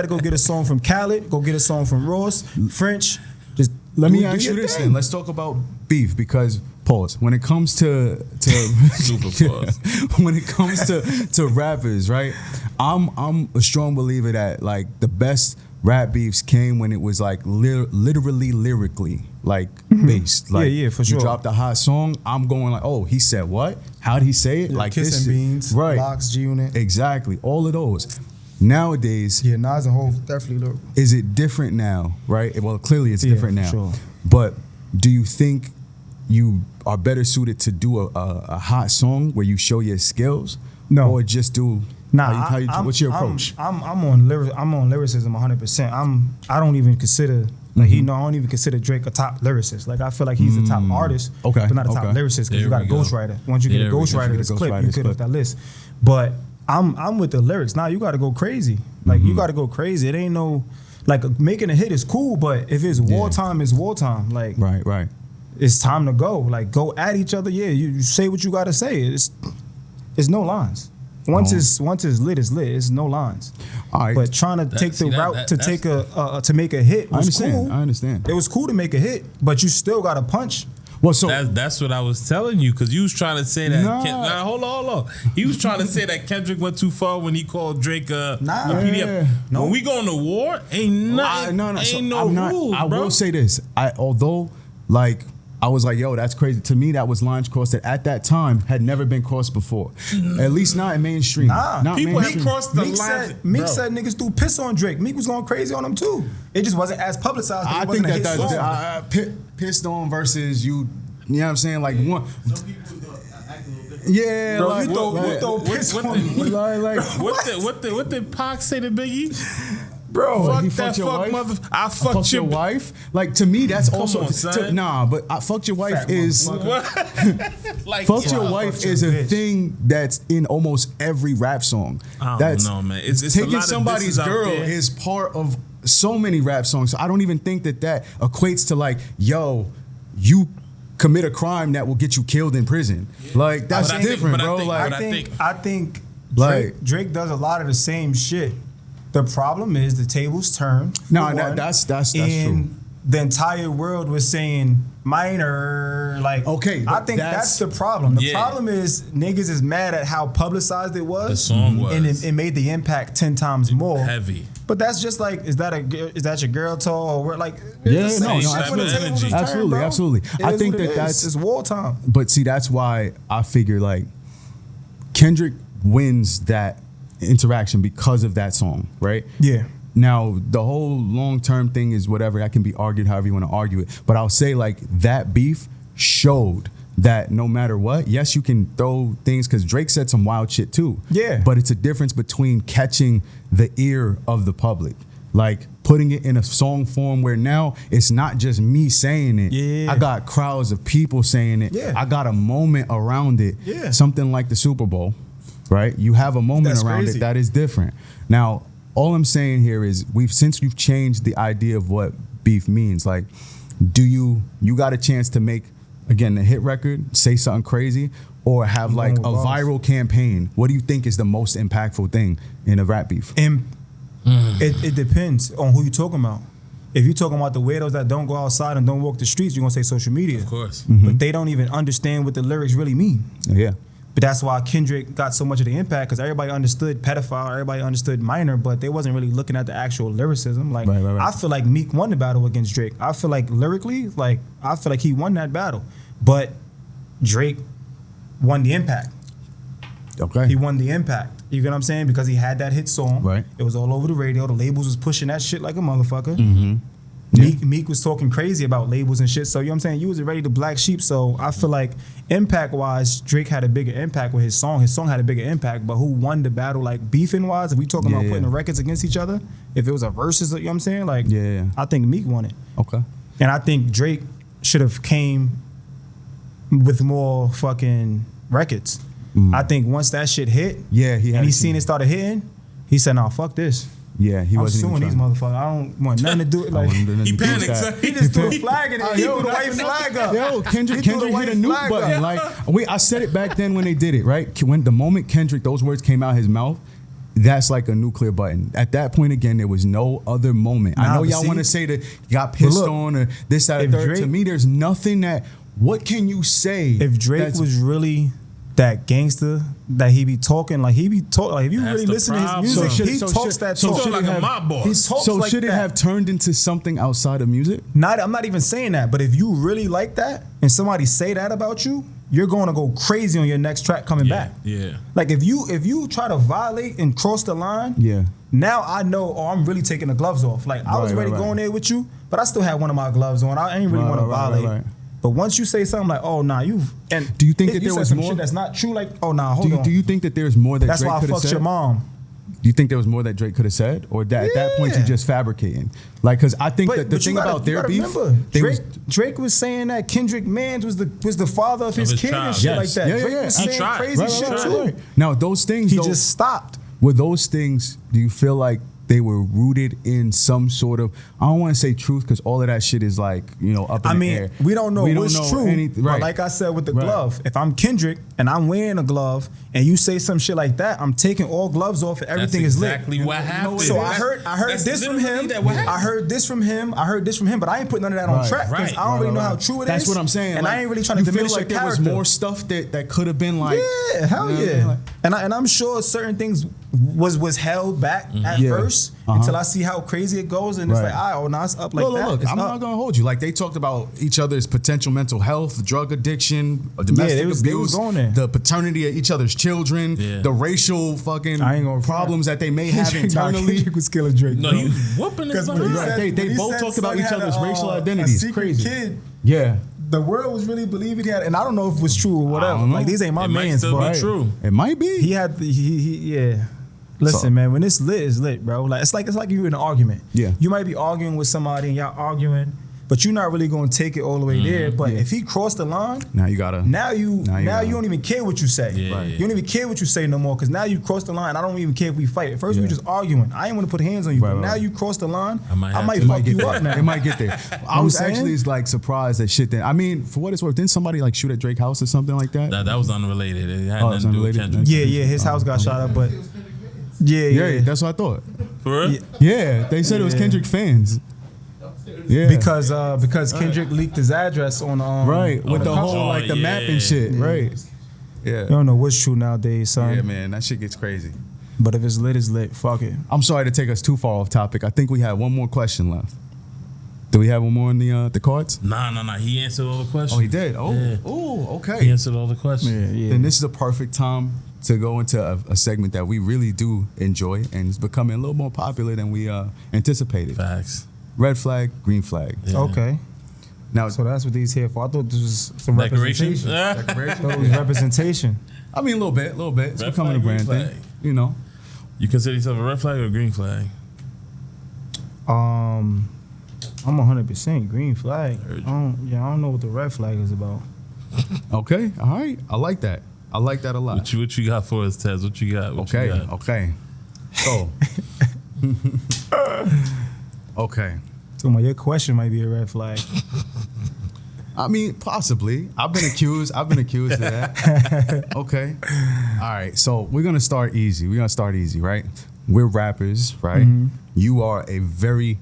go get a song from Khaled. Go get a song from Ross, French. Just let me ask you this then. Let's talk about beef, because pause. When it comes to super pause. When it comes to rappers, right? I'm a strong believer that like the best rap beefs came when it was like literally lyrically like based. Like for sure. You dropped a hot song, I'm going like, oh, he said what? How did he say it? Like Kiss this and Beans, right? Locks, G-Unit. Exactly. All of those. Nowadays, Nas and Hov definitely lyrical. Is it different now, right? Well, clearly it's different now. Sure. But do you think you are better suited to do a hot song where you show your skills? No. Or just do what's your approach? I'm on lyricism 100%. I don't even consider I don't even consider Drake a top lyricist. Like I feel like he's the top artist, but not a top lyricist, because you got a ghostwriter. Once you get a ghostwriter, this clip, you could off that list. But I'm with the lyrics. Now you got to go crazy. Like you got to go crazy. It ain't no like making a hit is cool, but if it's wartime, it's wartime. Like right. It's time to go. Like go at each other. Yeah, you say what you got to say. It's no lines. Once it's lit, it's lit. It's no lines. All right. But trying to take the route to make a hit was cool. I understand. It was cool to make a hit, but you still got to punch. Well, so that's what I was telling you, because you was trying to say that. Hold on. He was trying to say that Kendrick went too far when he called Drake a PDF. No. When we going to war, ain't nothing. Ain't no rules, I bro. will say this. Although I was like, yo, that's crazy. To me, that was lines crossed that at that time had never been crossed before. At least not in mainstream. Not people have crossed the line. Meek said niggas threw piss on Drake. Meek was going crazy on him too. It just wasn't as publicized. I think that pissed on versus you know what I'm saying? Like one. Some people act a little different. Yeah, bro, like, you throw piss on me. What did Pac say to Biggie? Bro, fuck he that fucked your fuck wife? mother. I fucked your wife. Like to me, that's also on, son. but I fucked your wife is like fucked your wife is a thing that's in almost every rap song. I don't know, man. It's taking somebody's girl is part of so many rap songs. So I don't even think that equates to like, yo, you commit a crime that will get you killed in prison. Like that's different, bro. I think Drake does a lot of the same shit. The problem is the tables turn. No, that's true. The entire world was saying minor. Like, okay, I think that's the problem. The problem is niggas is mad at how publicized it was. The song was, and it made the impact 10 times more heavy. But that's just like, is that your girl tall or like? Absolutely. I think that's it's wartime. But see, that's why I figure like Kendrick wins that interaction because of that song, right? Yeah. Now, the whole long-term thing is whatever. That can be argued however you want to argue it. But I'll say, like, that beef showed that no matter what, yes, you can throw things, because Drake said some wild shit too. Yeah. But it's a difference between catching the ear of the public, like putting it in a song form where now it's not just me saying it. Yeah. I got crowds of people saying it. Yeah. I got a moment around it. Yeah. Something like the Super Bowl, right? You have a moment That's around crazy. it that is different. Now, all I'm saying here is since you've changed the idea of what beef means, like, do you got a chance to make, again, a hit record, say something crazy, or have I'm like a going with bars. viral campaign? What do you think is the most impactful thing in a rap beef? And it depends on who you're talking about. If you're talking about the weirdos that don't go outside and don't walk the streets, you're gonna say social media. Of course. But they don't even understand what the lyrics really mean. Yeah. But that's why Kendrick got so much of the impact, because everybody understood pedophile, everybody understood minor, but they wasn't really looking at the actual lyricism. Like, Right. I feel like Meek won the battle against Drake. I feel like lyrically, like, I feel like he won that battle. But Drake won the impact. Okay. He won the impact. You get what I'm saying? Because he had that hit song. Right. It was all over the radio. The labels was pushing that shit like a motherfucker. Mm-hmm. Yeah. Meek was talking crazy about labels and shit. So, you know what I'm saying? You was already the black sheep. So, I feel like impact-wise, Drake had a bigger impact with his song. His song had a bigger impact. But who won the battle, like, beefing-wise? If we talking about putting the records against each other, if it was a versus, you know what I'm saying? Like, Yeah. I think Meek won it. Okay. And I think Drake should have came with more fucking records. I think once that shit hit, Yeah, he had and he a seen team. it started hitting, he said, "Nah, fuck this. Yeah, he I'm wasn't suing even these trying. motherfuckers. I don't want nothing to do it." Like, He panicked, son. he just threw a flag in it. He threw the white flag up. Yo, Kendrick He threw the hit white a nuke flag button. up. Like, I said it back then when they did it, right? When the moment Kendrick, those words came out his mouth, that's like a nuclear button. At that point, again, there was no other moment. I Nah, know but y'all see- want to say that got pissed look, on or this, that, or if third. Drake- To me, there's nothing that. What can you say? If Drake that's- was really that gangster that he be talking, like he be talking, like if you That's really the listen to problem. his music, So should- he so talks should- that so talk. should like it a have- mob boss. He talks so like should it that. have turned into something outside of music? I'm not even saying that, but if you really like that and somebody say that about you, you're going to go crazy on your next track coming back. Yeah. Like if you try to violate and cross the line, Yeah. now I know, oh, I'm really taking the gloves off. Like I was Right, ready right, going right. there with you, but I still had one of my gloves on. I ain't really Right, want to right, right, violate. right. But once you say something like, oh nah, and Do you think if that there said was some more? shit that's not true, like, oh nah, hold on. Do you think that there's more that That's Drake why I could have fucked said? your mom. Do you think there was more that Drake could have said, or that at that point Yeah. you're just fabricating? Like, because I think that the you thing gotta- about you their gotta beef, remember, they was- Drake was saying that Kendrick Mans was the father of his his kid and child. shit Yes. like that. Yeah, yeah, Drake yeah. was He saying tried. crazy Right, shit right, too. right. Now those things, He though, just stopped. were those things, do you feel like they were rooted in some sort of, I don't want to say truth, because all of that shit is like, up in I the mean, air. we don't know what's true. anything. But Right. like I said with the Right. glove, if I'm Kendrick and I'm wearing a glove and you say some shit like that, I'm taking all gloves off and everything That's is lit. exactly what happened. So I heard That's this from literally him. that what happened. I heard this from him. But I ain't putting none of that on Right. track because Right. I don't really know Right. how true it is. That's what I'm saying. And like, I ain't really trying to you feel diminish like your there was character. more stuff that could have been like, Yeah, hell you know what I yeah. mean? Like- And I'm sure certain things was held back at Yeah. first Uh-huh. until I see how crazy it goes, and it's Right. like, all right, oh, now it's up like that. Look, It's I'm up. not gonna hold you. Like they talked about each other's potential mental health, drug addiction, domestic they was abuse, going there. the paternity of each other's children, Yeah. the racial fucking I ain't gonna problems that they may have internally. Kendrick was killing Drake. No, bro. he was whooping his Because when he behind. said- They when he both said talked about son each had other's racial a identities. secret Crazy. kid, Yeah, the world was really believing he had, and I don't know if it was true or whatever. don't know. Like these ain't my It might mans, still but be true. it might be. he had yeah. Listen, So- man, when it's lit, bro. Like it's like you in an argument. Yeah. You might be arguing with somebody and y'all arguing, but you're not really gonna take it all the way there. But Yeah. if he crossed the line, Now you gotta. now you gotta- don't even care what you say. Yeah. Right. You don't even care what you say no more because now you crossed the line. I don't even care if we fight. At first we Yeah. were just arguing. I ain't want to put hands on you, Right, but right. now you crossed the line. I might have to. fuck Get you there. up now. It might get there. I I'm was saying? actually like surprised at shit. I mean, for what it's worth, didn't somebody like shoot at Drake's house or something like that? That was unrelated. It had Oh, nothing it's to do with unrelated? Kendrick. Yeah, his house got shot up, but yeah. Yeah, that's what I thought. For real? Yeah. Yeah, they said it was Yeah. Kendrick fans. Yeah, Because Kendrick leaked his address on right with the cover. whole like the Oh, map yeah. and shit. Right. Yeah. You don't know what's true nowadays, son. Yeah, man, that shit gets crazy. But if it's lit, it's lit. Fuck it. I'm sorry to take us too far off topic. I think we have one more question left. Do we have one more in the cards? Nah. He answered all the questions. Oh, he did. Oh, Yeah. oh, He okay. answered all the questions. Yeah. Then this is the perfect time to go into a segment that we really do enjoy and it's becoming a little more popular than we anticipated. Facts. Red flag, green flag. Yeah. Okay. Now, So that's what these here for. I thought this was some Decoration? representation. I decoration. thought it was representation. I mean, a little bit. It's Red becoming a flag, brand green thing. flag. You know. You consider yourself a red flag or a green flag? I'm 100% green flag. Heard you. I don't know what the red flag is about. Okay. All right. I like that. I like that a lot. What you got for us, Tez? What you got? What Okay. You got? Okay. So. Okay. So your question might be a red flag. I mean, possibly. I've been accused of that. Okay. All right. So we're gonna start easy. Right? We're rappers, right? Mm-hmm. You are a very,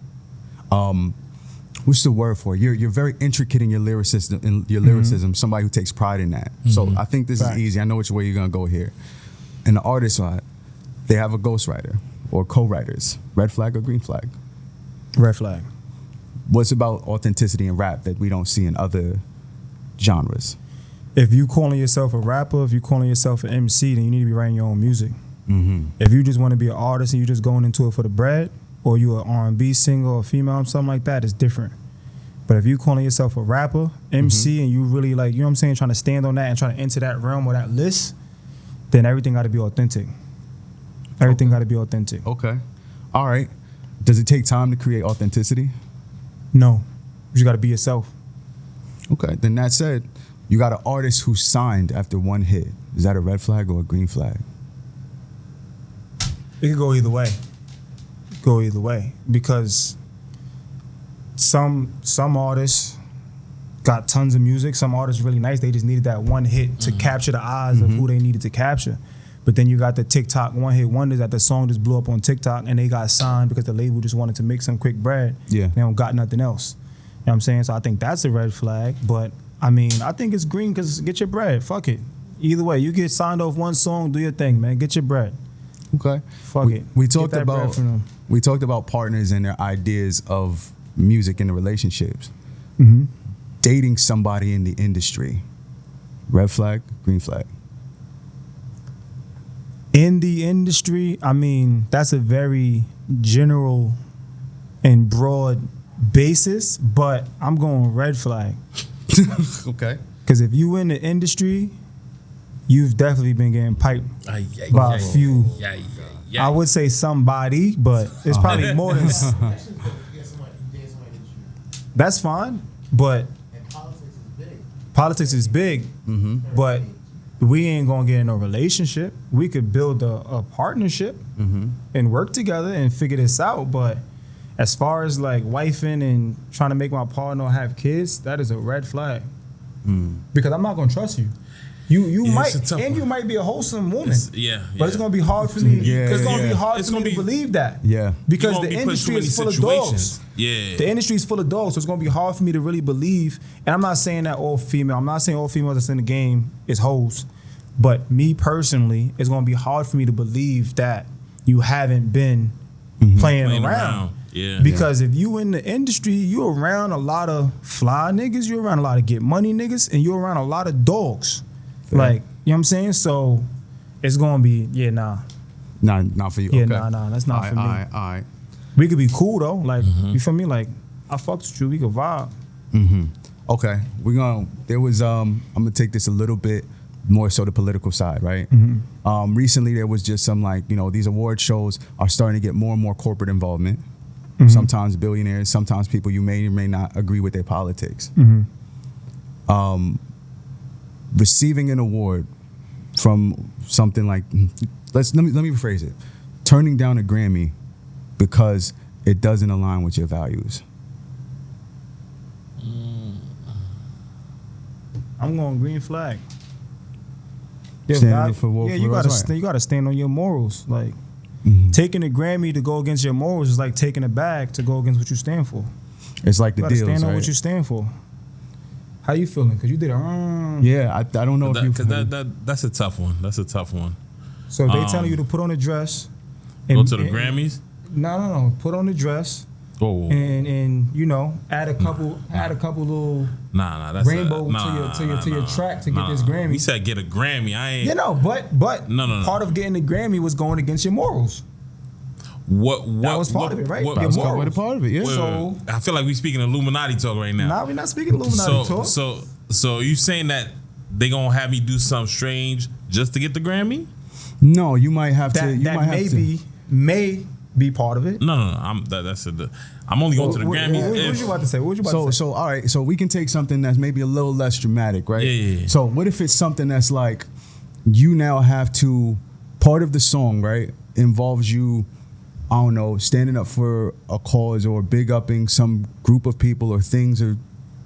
what's the word for it? You're very intricate in your lyricism. Somebody who takes pride in that. So I think this Fact. is easy. I know which way you're gonna go here. And the artist side, they have a ghostwriter or co-writers. Red flag or green flag? Red flag. What's about authenticity in rap that we don't see in other genres? If you calling yourself a rapper, if you calling yourself an MC, then you need to be writing your own music. If you just want to be an artist and you just going into it for the bread, or you an R&B singer or female or something like that, it's different. But if you calling yourself a rapper, MC, and you really like, you know what I'm saying, trying to stand on that and trying to enter that realm or that list, then everything got to be authentic. Everything got to be authentic. Okay. All right. Does it take time to create authenticity? No, you just got to be yourself. Okay. Then that said, you got an artist who signed after one hit. Is that a red flag or a green flag? It could go either way. Because some artists got tons of music. Some artists really nice. They just needed that one hit to capture the eyes of who they needed to capture. But then you got the TikTok one hit wonders that the song just blew up on TikTok and they got signed because the label just wanted to make some quick bread. Yeah. They don't got nothing else. You know what I'm saying? So I think that's a red flag. But I mean, I think it's green because get your bread. Fuck it. Either way, you get signed off one song, do your thing, man. Get your bread. Okay. Fuck it. We Get talked that bread about from them. partners and their ideas of music in the relationships. Mm-hmm. Dating somebody in the industry. Red flag, green flag. In the industry, I mean, that's a very general and broad basis, but I'm going red flag. Okay. Because if you in the industry, you've definitely been getting piped by a few. I would say somebody, but it's probably more than. That's fine, but politics is big. But we ain't gonna get in a relationship. We could build a partnership and work together and figure this out. But as far as like wifing and trying to make my partner have kids, that is a red flag. Because I'm not gonna trust you. You might, and you might be a wholesome woman. But it's gonna be hard for me. It's gonna be hard for me to believe that. Yeah. Because the industry is full of dogs. Yeah. The industry is full of dogs, so it's gonna be hard for me to really believe. And I'm not saying that all female. I'm not saying all females that's in the game is hoes. But me personally, it's gonna be hard for me to believe that you haven't been playing around. Yeah. Because if you in the industry, you around a lot of fly niggas, you around a lot of get money niggas, and you around a lot of dogs. Like, you know what I'm saying? So it's gonna be, nah. Nah, not for you. Yeah, okay. nah, that's not for me. All right. We could be cool though. Like, you feel me? Like, I fucked with you, we could vibe. Okay. I'm gonna take this a little bit more so the political side, right? Recently there was just some these award shows are starting to get more and more corporate involvement. Sometimes billionaires, sometimes people you may or may not agree with their politics. Receiving an award from something like, let me rephrase it. Turning down a Grammy because it doesn't align with your values. I'm going green flag. Standing for what? You gotta stand on your morals. Like, taking a Grammy to go against your morals is like taking a bag to go against what you stand for. It's like the You gotta deals, stand on right? what you stand for. How you feeling? Because you did a Yeah, I don't know if you. That's a tough one. That's a tough one. So if they telling you to put on a dress. Go to the Grammys? No. Put on the dress. Whoa. and you know, add a couple little That's rainbow to your track to get this Grammy. We said get a Grammy. I ain't. You know, but No. part of getting the Grammy was going against your morals. What that was part of it, right? What, Your That's morals. a part of it, yeah. So I feel like we speaking Illuminati talk right now. nah, we're not speaking Illuminati talk. So you saying that they gonna have me do something strange just to get the Grammy? No, you might have to. You that might have to. may be part of it. No. I'm only going to the Grammys. What was you about to say? What was you about to say? So all right, so we can take something that's maybe a little less dramatic, right? Yeah. So what if it's something that's like you now have to, part of the song, right, involves you, I don't know, standing up for a cause or big upping some group of people or things or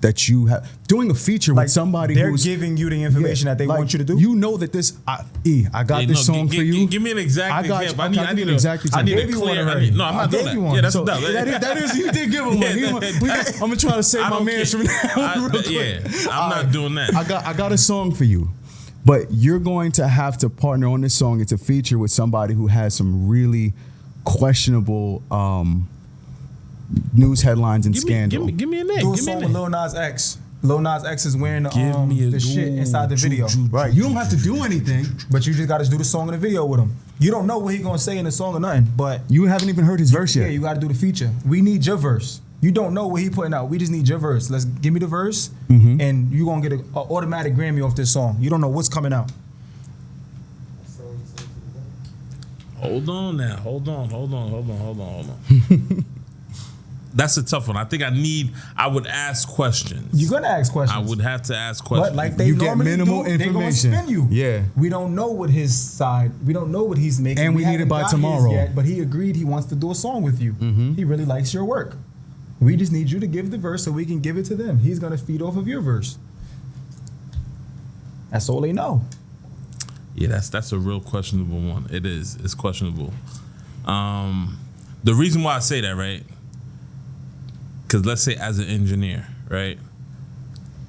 that you have, doing a feature Like with somebody they're who's giving you the information that they like, want you to do. You know that this, I got this song for you. Give me an exact example. I need an a exact example. I need gave a you one clear. already. No, I'm I not doing gave that. you one. Yeah, that's So dumb. that is you did give him one. I'm gonna try to save I my don't man care. from that. Real quick. I'm not doing that. I got a song for you, but you're going to have to partner on this song. It's a feature with somebody who has some really questionable news headlines and scandal. Give me a name. Do a Give me song a with name. Lil Nas X. Lil Nas X is wearing Give me a the shit dude. inside the video. Right, you don't have to do anything. But you just got to do the song in the video with him. You don't know what he gonna say in the song or nothing, but You haven't even heard his verse yeah, yet. you got to do the feature. We need your verse. You don't know what he putting out. We just need your verse. Let's give me the verse, and you gonna get an automatic Grammy off this song. You don't know what's coming out. Hold on now. Hold on. That's a tough one. I think I would ask questions. You're gonna ask questions. I would have to ask questions. But like they You get normally minimal do, they gonna information. spin you. Yeah. We don't know what his side. We don't know what he's making. And we need it haven't by got his tomorrow. Yet, but he agreed he wants to do a song with you. He really likes your work. We just need you to give the verse so we can give it to them. He's gonna feed off of your verse. That's all they know. Yeah, that's a real questionable one. It is. It's questionable. The reason why I say that, right? Because let's say as an engineer, right?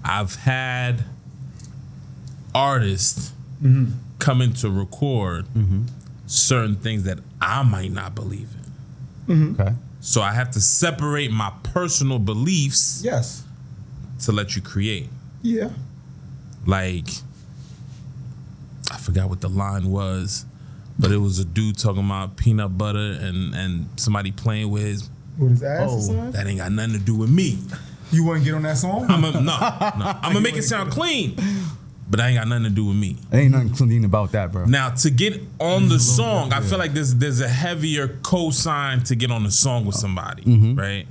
I've had artists come in to record certain things that I might not believe in. Okay. So I have to separate my personal beliefs Yes. to let you create. Yeah. Like, I forgot what the line was, but it was a dude talking about peanut butter and somebody playing with his. With his ass or something? That ain't got nothing to do with me. You wouldn't get on that song? I'm gonna make it sound clean, but that ain't got nothing to do with me. Ain't nothing clean about that, bro. Now to get on the song, I feel like there's a heavier cosign to get on the song with somebody, right?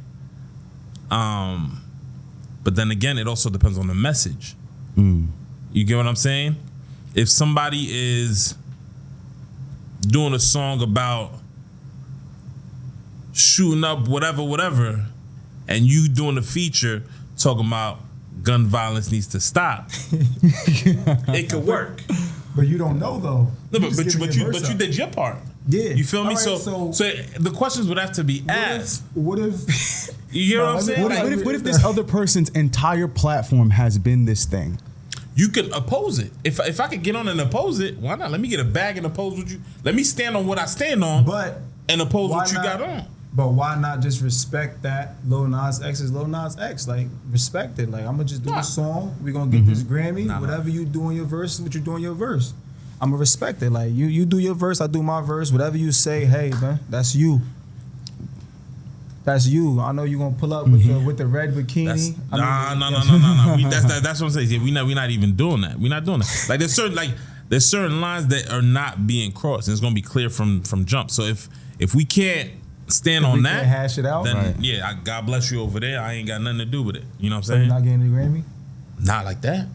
But then again, it also depends on the message. You get what I'm saying? If somebody is doing a song about shooting up whatever, and you doing a feature talking about gun violence needs to stop, it could work. But you don't know though. No, but just giving your verse you up. did your part. Yeah. You feel me? All right, So the questions would have to be asked. What if You hear No, what I'm let me- saying? what Like, What if this other person's entire platform has been this thing? you can oppose it. If I could get on and oppose it, why not? Let me get a bag and oppose what you. Let me stand on what I stand on, But and oppose why what you not- got on. But why not just respect that Lil Nas X is Lil Nas X? Like, respect it. Like, I'm gonna just do Nah. a song. We're gonna get this Grammy. Nah. Whatever you do in your verse, what you do in your verse. I'm gonna respect it. Like, you do your verse, I do my verse. Whatever you say, hey man, that's you. That's you. I know you're gonna pull up with the red bikini. That's, I mean, no. That's what I'm saying. Yeah, we're not even doing that. We're not doing that. Like there's certain lines that are not being crossed, and it's gonna be clear from jump. So if we can't stand If on we that, can't hash it out, then right. yeah, God bless you over there. I ain't got nothing to do with it. You know what I'm So you're saying? not getting the Grammy? Not like that.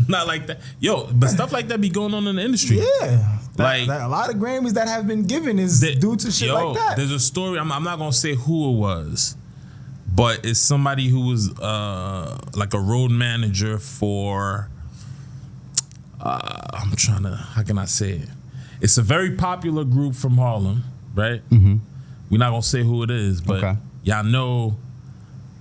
Not like that. Yo, but stuff like that be going on in the industry. Yeah. Like- a lot of Grammys that have been given is due to shit like that. There's a story. I'm not gonna say who it was, but it's somebody who was like a road manager for. I'm trying to. How can I say it? It's a very popular group from Harlem, right? Mm-hmm. We're not gonna say who it is, but Okay. y'all know.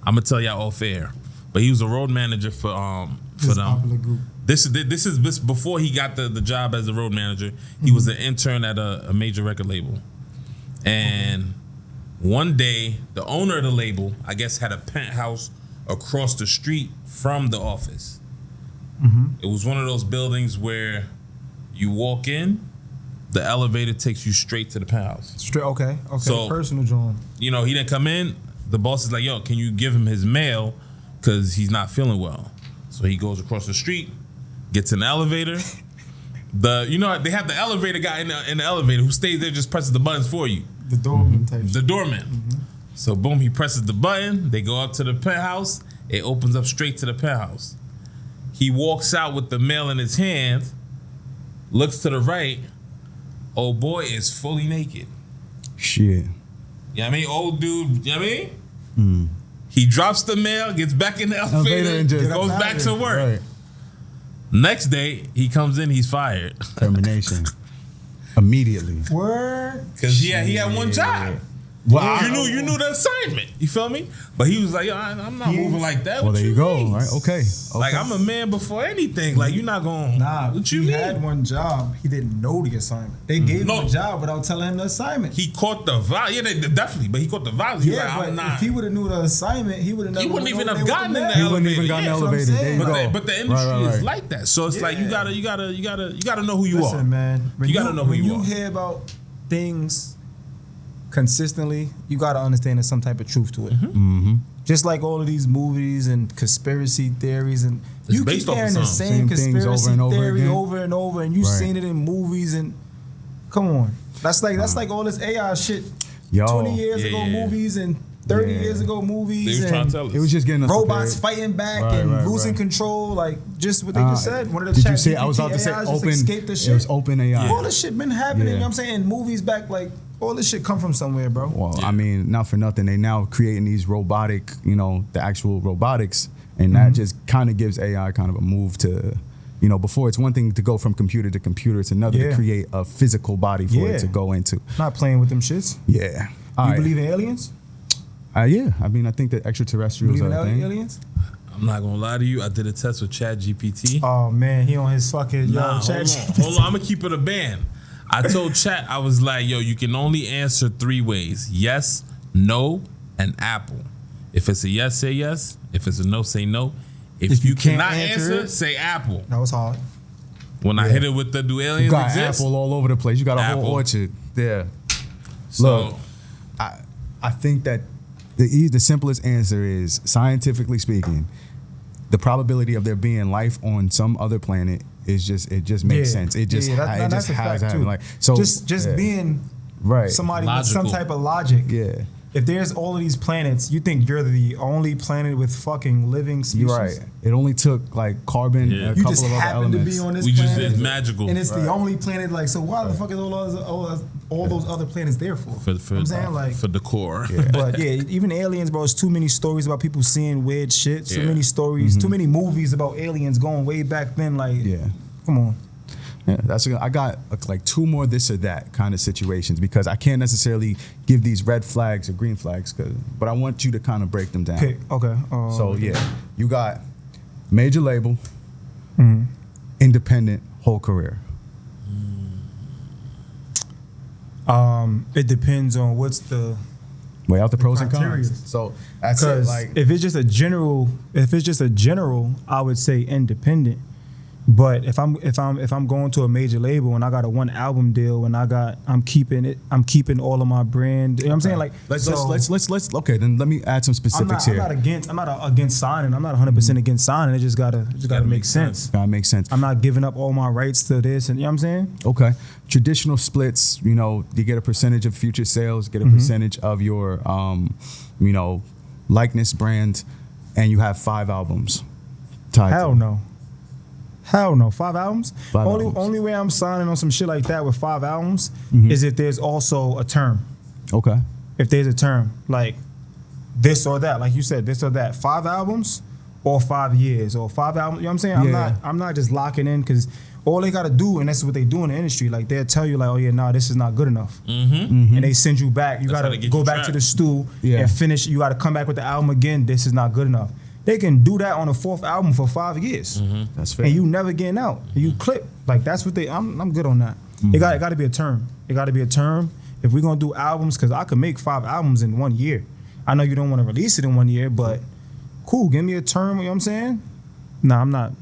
I'm gonna tell y'all off air. But he was a road manager for This them. popular group. This is before he got the job as a road manager. He was an intern at a major record label, and One day, the owner of the label, I guess, had a penthouse across the street from the office. It was one of those buildings where you walk in, the elevator takes you straight to the penthouse. Straight, okay. So, personal drawing. You know, he didn't come in. The boss is like, yo, can you give him his mail? Because he's not feeling well. So he goes across the street, gets in the elevator. You know, they have the elevator guy in the elevator who stays there, just presses the buttons for you. The doorman type. The doorman. So boom, he presses the button. They go up to the penthouse. It opens up straight to the penthouse. He walks out with the mail in his hand, looks to the right. Old boy is fully naked. Shit. You know what I mean? Old dude, you know what I mean? He drops the mail, gets back in the elevator, and just goes back to work. Right. Next day, he comes in, he's fired. Termination. Immediately. Word. Because he had one job. Wow. You knew the assignment. You feel me? But he was like, yo, I'm not moving like that. Well, What there you mean? go. Right. Okay. Like, I'm a man before anything. Like, you're not going, what you he mean? had one job. He didn't know the assignment. They gave him a job without telling him the assignment. He caught the vibe. Yeah, definitely. But he caught the vibe. He was like, I'm not. if he would have knew the assignment, he would have never. He wouldn't even have went gotten in the He elevator. wouldn't even gotten Yeah, the that's what I'm elevator. There you saying. go. But the industry Right. is like that. So it's like you gotta know who you Listen, are. man. You gotta know who you are. When you hear about things consistently, you gotta understand there's some type of truth to it. Just like all of these movies and conspiracy theories, and It's you based keep off of hearing the something. same Same things conspiracy over and over theory again. over and over, and you've Right. seen it in movies. And come on, that's like all this AI shit. Yo. 20 years ago Yeah. movies and 30 Yeah. years ago movies. They was and trying to tell us. It was just getting us robots prepared. fighting back Right, and right, losing right. control, like just what they just said. One of the Did chat you say? I was GPT about to say AIs just open. escaped the It shit. was open AI. All this shit been happening. Yeah. You know what I'm saying? Movies back, like all this shit come from somewhere, bro. Well, I mean, not for nothing. They now creating these robotic, the actual robotics, and that just kind of gives AI kind of a move to, before it's one thing to go from computer to computer, it's another to create a physical body for it to go into. Not playing with them shits. Yeah. You believe in aliens? Yeah. I mean, I think that extraterrestrials Believe in are a thing. aliens? I'm not gonna lie to you. I did a test with ChatGPT. Oh man, he on his fucking Hold on. I'm gonna keep it a band. I told Chat, I was like, yo, you can only answer 3 ways: yes, no, and Apple. If it's a yes, say yes. If it's a no, say no. If you can't cannot answer answer, it, say Apple. That was hard. When I hit it with the do aliens You got exist? Apple all over the place. You got a Apple. whole orchard there. So, Look, I think that the simplest answer is, scientifically speaking, the probability of there being life on some other planet is it just makes sense. It just that's a has fact to happen. too. Like, so just being right. somebody Logical. with some type of logic. Yeah. If there's all of these planets, you think you're the only planet with fucking living species? You're right. It only took like carbon and a You couple just of other happen elements. to be on this we just planet. it's magical. And it's the only planet, like, so why the fuck is all those other planets there for? I'm saying, like, for decor. but yeah, even aliens, bro, it's too many stories about people seeing weird shit. So Yeah. many stories, too many movies about aliens going way back then. Like, come on. Yeah, I got like 2 more this or that kind of situations, because I can't necessarily give these red flags or green flags, but I want you to kind of break them down. Pick. Okay. So yeah, you got major label, independent, whole career. It depends on what's the Weigh out the pros and criteria. cons. So that's it. Because Like, if it's just a general, I would say independent. But if I'm going to a major label and I got a 1 album deal and I'm keeping all of my brand. You know what I'm saying? Like, let's okay, then let me add some specifics here. I'm not against signing. I'm not 100% against signing. It just gotta make sense. That makes sense. I'm not giving up all my rights to this, and you know what I'm saying? Okay. Traditional splits, you get a percentage of future sales, get a percentage of your likeness brand, and you have 5 albums tied Hell to it. no. Hell no. 5 albums? 5 albums. Only way I'm signing on some shit like that with 5 albums is if there's also a term. Okay. If there's a term, like this or that, like you said, this or that. 5 albums or 5 years or 5 albums. You know what I'm saying? I'm not just locking in, because all they gotta do, and that's what they do in the industry, like they'll tell you like, oh yeah, nah, this is not good enough. And they send you back. You That's how gotta they get go you back trapped. to the stool Yeah. and finish. You gotta come back with the album again. This is not good enough. They can do that on a 4th album for 5 years. That's fair. And you never getting out. You clip. Like, that's what I'm good on that. It got to be a term. It got to be a term. if we're gonna do albums, because I could make 5 albums in 1 year. I know you don't want to release it in 1 year, but cool, give me a term, you know what I'm saying? Nah, I'm not.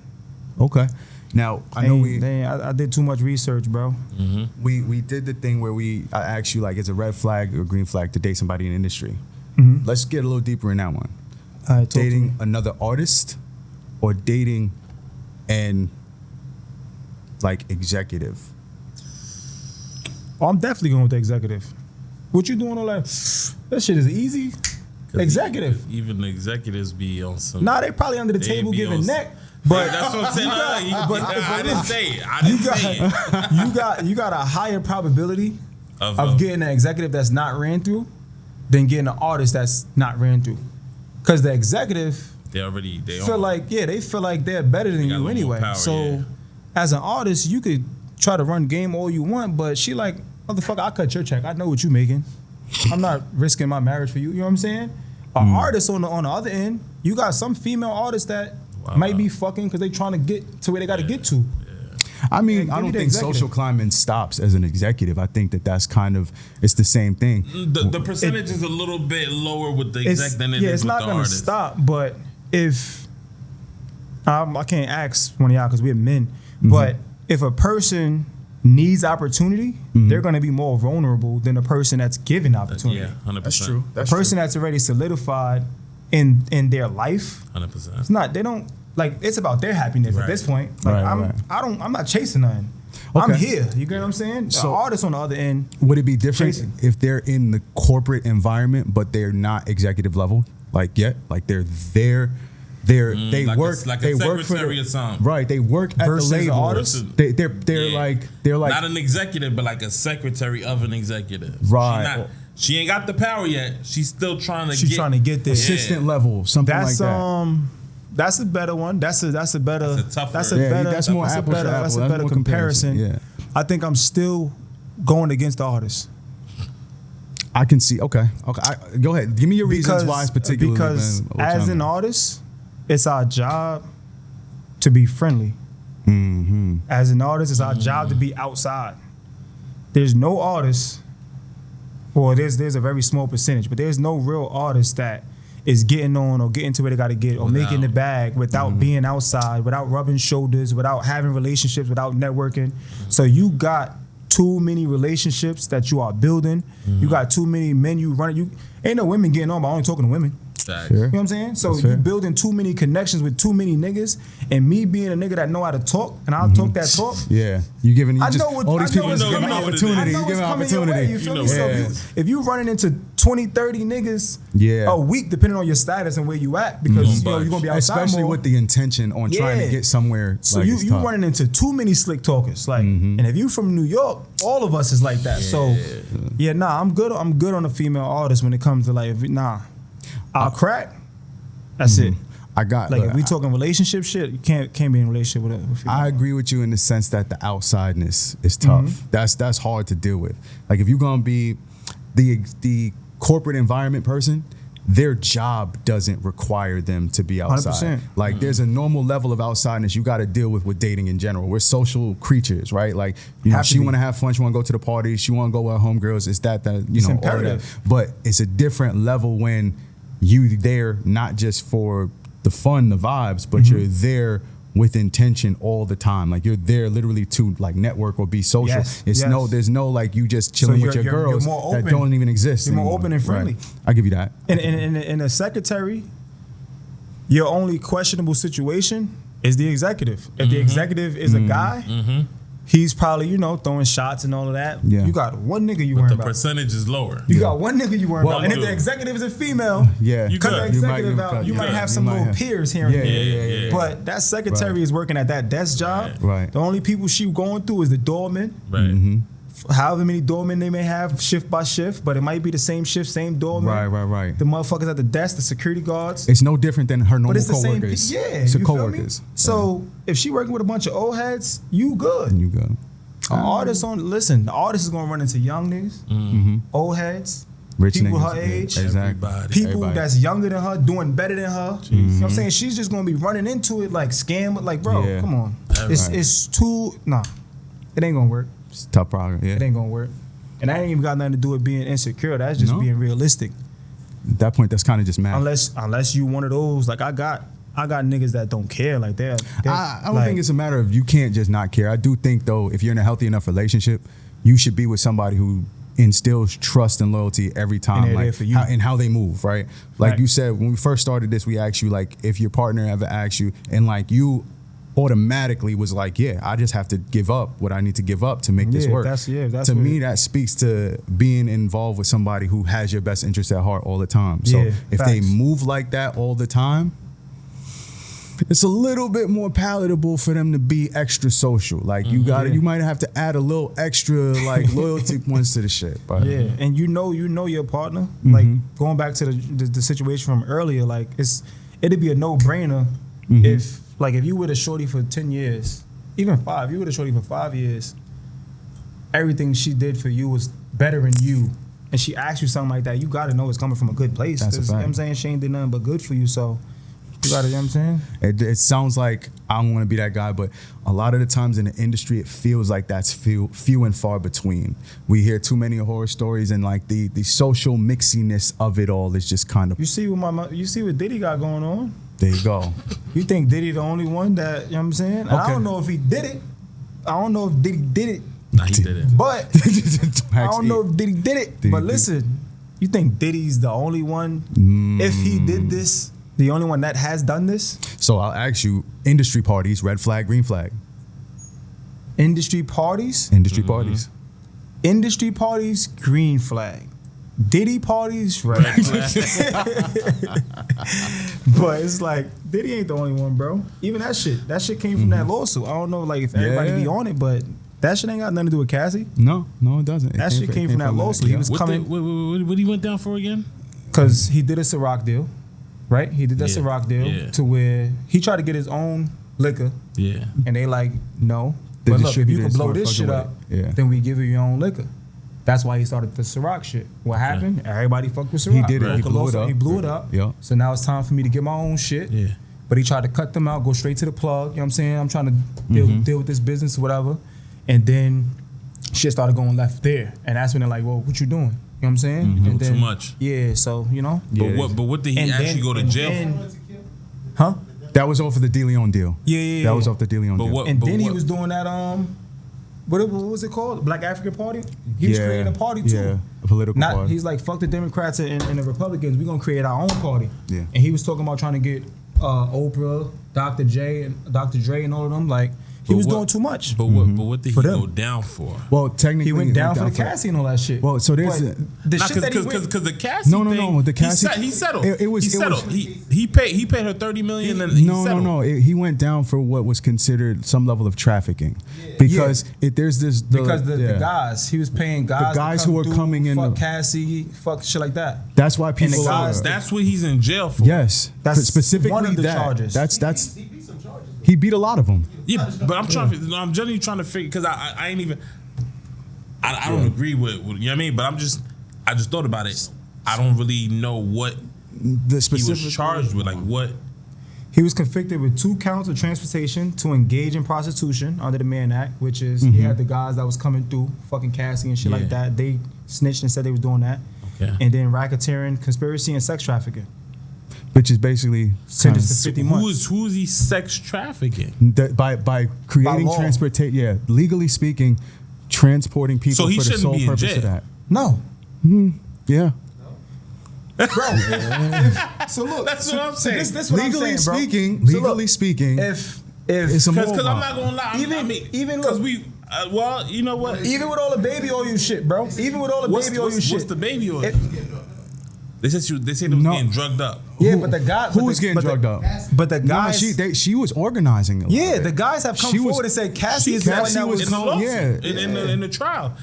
Okay. Now, I know I did too much research, bro. Mm-hmm. we did the thing where I asked you, like, it's a red flag or green flag to date somebody in the industry. Mm-hmm. Let's get a little deeper in that one. All right, Dating another artist or dating an, like, executive? Oh, I'm definitely going with the executive. What you doing all that? That shit is easy. Executive. Even the executives be on some. Nah, they probably under the table giving neck. But that's what I'm saying. I didn't say it. You got a higher probability of getting an executive that's not ran through than getting an artist that's not ran through. Because the executive, they feel like they're better than you anyway. So as an artist, you could try to run game all you want, but she like, motherfucker, I cut your check. I know what you making. I'm not risking my marriage for you. You know what I'm saying? An artist on the other end, you got some female artists that might be fucking because they trying to get to where they got to get to. I mean, I don't think social climbing stops as an executive. I think that's kind of, it's the same thing. The percentage is a little bit lower with the exec than it is with the artist. It's not going to stop, but if, I can't ask one of y'all because we're men, but if a person needs opportunity, they're going to be more vulnerable than a person that's given opportunity. Yeah, 100%. That's true. A person that's already solidified in their life, 100%. It's not. They don't like. It's about their happiness at this point. Like I'm not chasing nothing. Okay. I'm here. You get what I'm saying? So artists on the other end. Would it be different if they're in the corporate environment but they're not executive level like yet? Like they're there. They like work. They work for or something. Right. They work at the label. Artists. They're like not an executive, but like a secretary of an executive. Right. She ain't got the power yet. She's still trying to get there. Assistant level, something like that. That's a better one. That's a better. That's more apples to apples. That's a better comparison. Yeah. I think I'm still going against the artist. I can see. Okay. Go ahead. Give me your reasons why it's particularly. Because as an artist, it's our job to be friendly. Mm-hmm. As an artist, it's our job to be outside. There's no artist, or there's a very small percentage, but there's no real artist that is getting on or getting to where they got to get or making the bag without being outside, without rubbing shoulders, without having relationships, without networking. So you got too many relationships that you are building. You got too many men you running. You ain't no women getting on, but I'm only talking to women. Sure. You know what I'm saying? So you building too many connections with too many niggas, and me being a nigga that know how to talk, and I'll talk that talk. Yeah, you giving all these people giving opportunity. You giving opportunity. You feel me? So if you running into 20, 30 niggas a week, depending on your status and where you at, because you're gonna be outside especially more. with the intention on trying to get somewhere. So you running into too many slick talkers, like, and if you from New York, all of us is like that. So I'm good. I'm good on a female artist when it comes to like, I'll crack. That's it. I got like if we talking relationship shit, you can't be in a relationship with a female. I agree with you in the sense that the outsideness is tough. That's hard to deal with. Like if you're gonna be the corporate environment person, their job doesn't require them to be outside. 100%. Like there's a normal level of outsideness you got to deal with dating in general. We're social creatures, right? Like she want to have fun, she want to go to the party, she want to go with her homegirls. It's that it's imperative. But it's a different level when you there not just for the fun, the vibes, but you're there with intention all the time. Like you're there literally to like network or be social. There's no like you just chilling with your girls that don't even exist. You're more open and friendly. Right. I give you that. In a secretary, your only questionable situation is the executive. If the executive is a guy, he's probably, throwing shots and all of that. Yeah. You got one nigga you worry about. The percentage is lower. You got one nigga you worry about. And if the executive is a female, you cut the executive out. You might have some little peers here and there. But that secretary is working at that desk job. Right. The only people she going through is the doorman. Right. However many doormen they may have, shift by shift, but it might be the same shift, same doorman. Right. The motherfuckers at the desk, the security guards. It's no different than her normal coworkers. It's her coworkers. So if she working with a bunch of old heads, you good. The artist the artist is gonna run into young niggas, old heads, rich people niggas, her age, people that's younger than her, doing better than her. You know what I'm saying? She's just gonna be running into it like scam, like bro, come on. It's too it ain't gonna work. It's a tough problem. Yeah. It ain't gonna work. And that ain't even got nothing to do with being insecure. That's just being realistic. At that point, that's kind of just mad. Unless you one of those, like I got niggas that don't care. Like I don't think it's a matter of you can't just not care. I do think though, if you're in a healthy enough relationship, you should be with somebody who instills trust and loyalty every time, like for you. How they move, right? Like you said, when we first started this, we asked you like if your partner ever asked you, and like you automatically was like, yeah, I just have to give up what I need to give up to make this work. To me, that speaks to being involved with somebody who has your best interest at heart all the time. So if they move like that all the time, it's a little bit more palatable for them to be extra social. Like you might have to add a little extra like loyalty points to the shit. But and you know your partner. Like going back to the situation from earlier, like it'd be a no-brainer if you with a shorty for 10 years, even 5, you with a shorty for 5 years, everything she did for you was better than you, and she asked you something like that, you gotta know it's coming from a good place. That's a fact. You know what I'm saying? She ain't did nothing but good for you, so you gotta, you know what I'm saying? It sounds like I don't want to be that guy, but a lot of the times in the industry, it feels like that's few and far between. We hear too many horror stories, and like the social mixiness of it all is just kind of. You see what Diddy got going on? There you go. You think Diddy the only one that, you know what I'm saying? Okay. I don't know if he did it. I don't know if Diddy did it. Nah, he did it. But I don't know if Diddy did it. But listen, you think Diddy's the only one, if he did this, the only one that has done this? So I'll ask you, industry parties, red flag, green flag. Industry parties? Industry parties. Industry parties, green flag. Diddy parties, red flag. But it's like, Diddy ain't the only one, bro. Even that shit came from that lawsuit. I don't know like if everybody be on it, but that shit ain't got nothing to do with Cassie. No, it doesn't. That shit came from that lawsuit. He was coming. What he went down for again? Because he did a Ciroc deal, right? He did that Ciroc deal to where he tried to get his own liquor. Yeah. And they like, no. But look, if you can blow this shit up, then we give you your own liquor. That's why he started the Ciroc shit. What happened? Everybody fucked with Ciroc. He did it. He blew it up. He blew it up. Yeah. So now it's time for me to get my own shit. Yeah. But he tried to cut them out, go straight to the plug. You know what I'm saying? I'm trying to deal with this business or whatever. And then shit started going left there. And that's when they're like, well, what you doing? You know what I'm saying? And then, too much. Yeah, so, you know. But what did he actually go to jail for? Huh? That was off of the De Leon deal. Yeah. That was off the De Leon deal. And then he was doing that, what was it called? Black African Party? He was creating a party too. Yeah, a political party. He's like, fuck the Democrats and the Republicans. We're going to create our own party. Yeah. And he was talking about trying to get Oprah, Dr. J, and Dr. Dre and all of them. Like, he was doing too much. But what did he go down for? Well, technically, he went down for the Cassie and all that shit. Well, so there's the shit that he went because the Cassie no, the Cassie he settled. He settled. He paid her $30 million and he settled. No. He went down for what was considered some level of trafficking because there's this the guys he was paying guys. The guys who were coming in, fuck Cassie, fuck shit like that. That's why people. That's what he's in jail for. Yes, that's specifically one of the that. charges. That's. He beat a lot of them. Yeah, but I'm I'm generally trying to figure because I ain't even. I don't agree with you know what I mean, but I just thought about it. I don't really know what the specific he was charged with, like what. He was convicted with 2 counts of transportation to engage in prostitution under the Mann Act, which is he had the guys that was coming through, fucking Cassie and shit like that. They snitched and said they was doing that. Okay. And then racketeering, conspiracy, and sex trafficking. Which is basically sentenced to 50 months. Who is he sex trafficking? By creating transportation, legally speaking, transporting people for the sole purpose of that. No. Yeah. Bro, so look, that's what I'm saying. This what legally I'm saying, bro. Legally speaking, if it's a because I'm not gonna lie, even because we. Well, you know what? Even with all the baby oil shit, bro. Even with all the baby oil shit. What's the baby oil? They said they was getting drugged up. Yeah, but the guy who was getting drugged up? But the guys, she was organizing. Yeah, the guys have come forward and said Cassie is the one that was in the trial.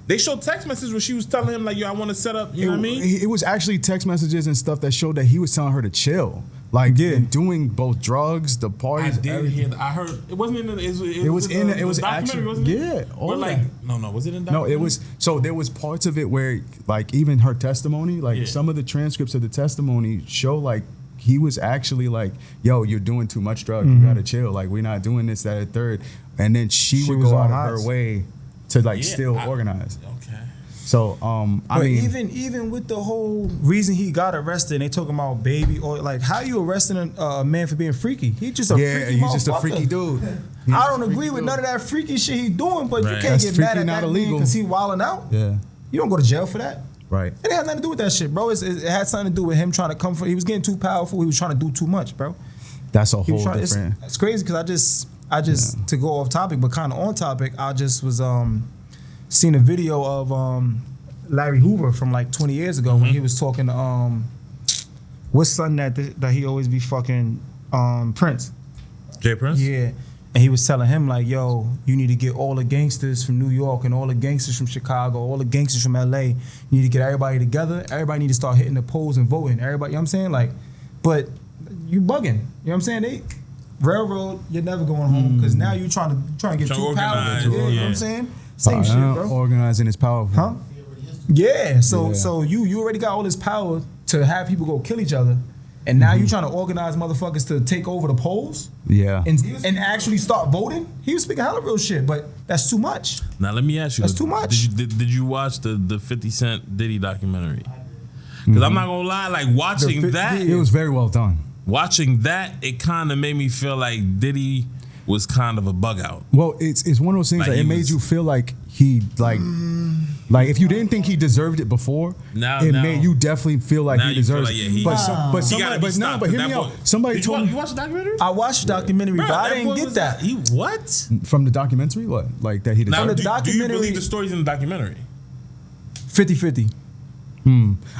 They showed text messages where she was telling him like, "Yo, I want to set up." You know what I mean? It was actually text messages and stuff that showed that he was telling her to chill. Like doing both drugs, the parties. I did hear that. I heard it wasn't in the. It was actually wasn't it? Yeah. All like no, was it in? No, it was. So there was parts of it where like even her testimony, like some of the transcripts of the testimony show like he was actually like, "Yo, you're doing too much drugs. You gotta chill. Like we're not doing this, that, and third." And then she would go out of her way to like still organize. Okay. So I But mean, even with the whole reason he got arrested, and they talking about baby or like, how you arresting a man for being freaky? He just a freaky he's just a motherfucker. freaky dude. I don't agree with none of that freaky shit he doing, but you can't That's get mad freaky, at not that illegal. because he wilding out. Yeah, You don't go to jail for that. right. It had nothing to do with that shit, bro. It had something to do with him trying to come for. He was getting too powerful. He was trying to do too much, bro. That's a He was whole trying, different. it's crazy because I just to go off topic, but kind of on topic. I just was seeing a video of Larry Hoover from like 20 years ago when he was talking to what's son that he always be fucking Prince. Jay Prince? Yeah. And he was telling him like, yo, you need to get all the gangsters from New York and all the gangsters from Chicago, all the gangsters from LA. You need to get everybody together. Everybody need to start hitting the polls and voting. Everybody, you know what I'm saying? Like, but you bugging. You know what I'm saying? Railroad, you're never going home because now you're trying to get too powerful. Yeah, you know what I'm saying? Same shit, bro. Organizing is powerful. Huh? Yeah. So you already got all this power to have people go kill each other. And now you trying to organize motherfuckers to take over the polls? Yeah. And actually start voting? He was speaking hella real shit, but that's too much. Now let me ask you. That's too much. Did you watch the 50 Cent Diddy documentary? Because I'm not gonna lie, like watching that, It was very well done. it kind of made me feel like Diddy was kind of a bug out. Well, it's one of those things Like that he it made was- you feel like he like if you didn't think he deserved it before, Now- it now- made you definitely feel like now he you feel deserves like, yeah, it. he- But He gotta be stopped. hear me out. Somebody told me You watched the documentary? I watched the documentary, Bro, but I that didn't boy get was that. He what? from the documentary what like that he Now, deserved. the do you documentary- believe the stories in the documentary? 50-50.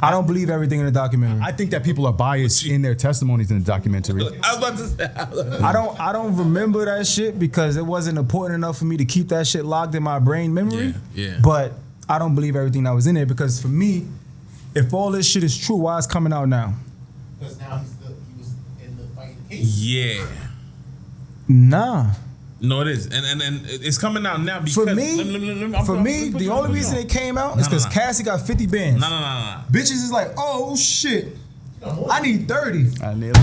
I don't believe everything in the documentary. I think that people are biased in their testimonies in the documentary. I was about to say. I don't remember that shit because it wasn't important enough for me to keep that shit locked in my brain memory. Yeah. But I don't believe everything that was in there because for me, if all this shit is true, why it's coming out now? Because now he was in the fight case. Yeah. Nah. No, it is, and it's coming out now because For me, I'm the only reason it came out is because Cassie got 50 bands. No. Bitches is like, oh shit, I need 30.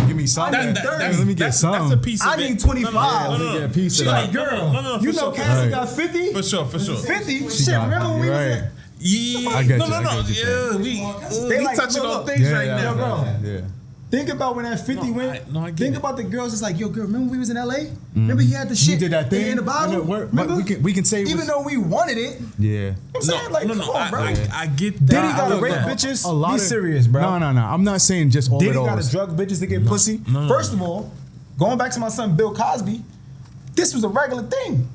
Give me some. I need 30. Let me get some. That's a piece of I it. need 25. No. Let me get a piece She of like, that. girl, No, you for know sure. Cassie Right. got 50? For sure. 50? Shit, got- remember when we was right. at... Yeah, I get you, no. I get what you're Yeah, They we like, touching look, on things right yeah, now. bro. Yeah. Think about when that 50 went. I get Think it. about the girls. It's like, yo, girl, remember we was in LA? Remember he had the shit. He did that thing in the bottle. Remember? We can say it Even was- though we wanted it, Yeah. you know what I'm saying? Like, come on, bro. I get Diddy that. gotta I rape get that. bitches. Be serious, bro. No. I'm not saying just all Diddy of gotta those. drug bitches to get pussy. no. First of all, going back to my son Bill Cosby, this was a regular thing.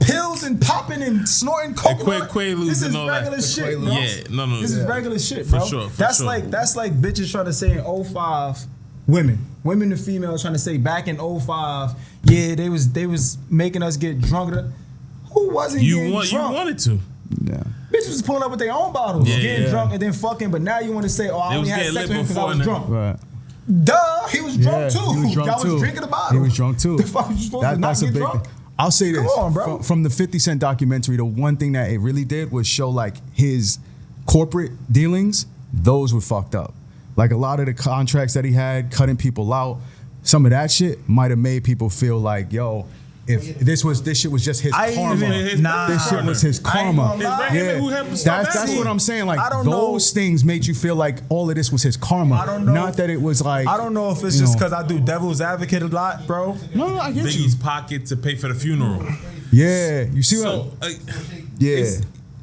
Pills and popping and snorting coconut. Quaaludes This is and all that. regular The shit, bro. Yeah, no. This is Yeah. regular shit, For bro. sure, for that's sure. like bitches trying to say in 05, women and females trying to say back in 05, yeah, they was making us get drunk. Who wasn't getting You drunk? wanted to. Yeah. Bitches was pulling up with their own bottles, Yeah, getting yeah. drunk and then fucking. But now you want to say, oh, I They only was had getting sex lit with him because I before was and drunk. Right. Duh, he was drunk too. He was drunk Y'all too. was drinking the bottle. He was drunk too. The fuck you supposed to not That's a get big drunk? thing. I'll say this. Come on, bro. From the 50 Cent documentary, the one thing that it really did was show like his corporate dealings. Those were fucked up. Like a lot of the contracts that he had, cutting people out. Some of that shit might have made people feel like, yo, if this shit was just his karma. This shit was his karma. That's what I'm saying. Like I don't those things made you feel like all of this was his karma. I don't know. Not that it was like I don't know if it's just because I do devil's advocate a lot, bro. No, I get you. Biggie's pocket to pay for the funeral. Yeah, you see what? So, Yeah.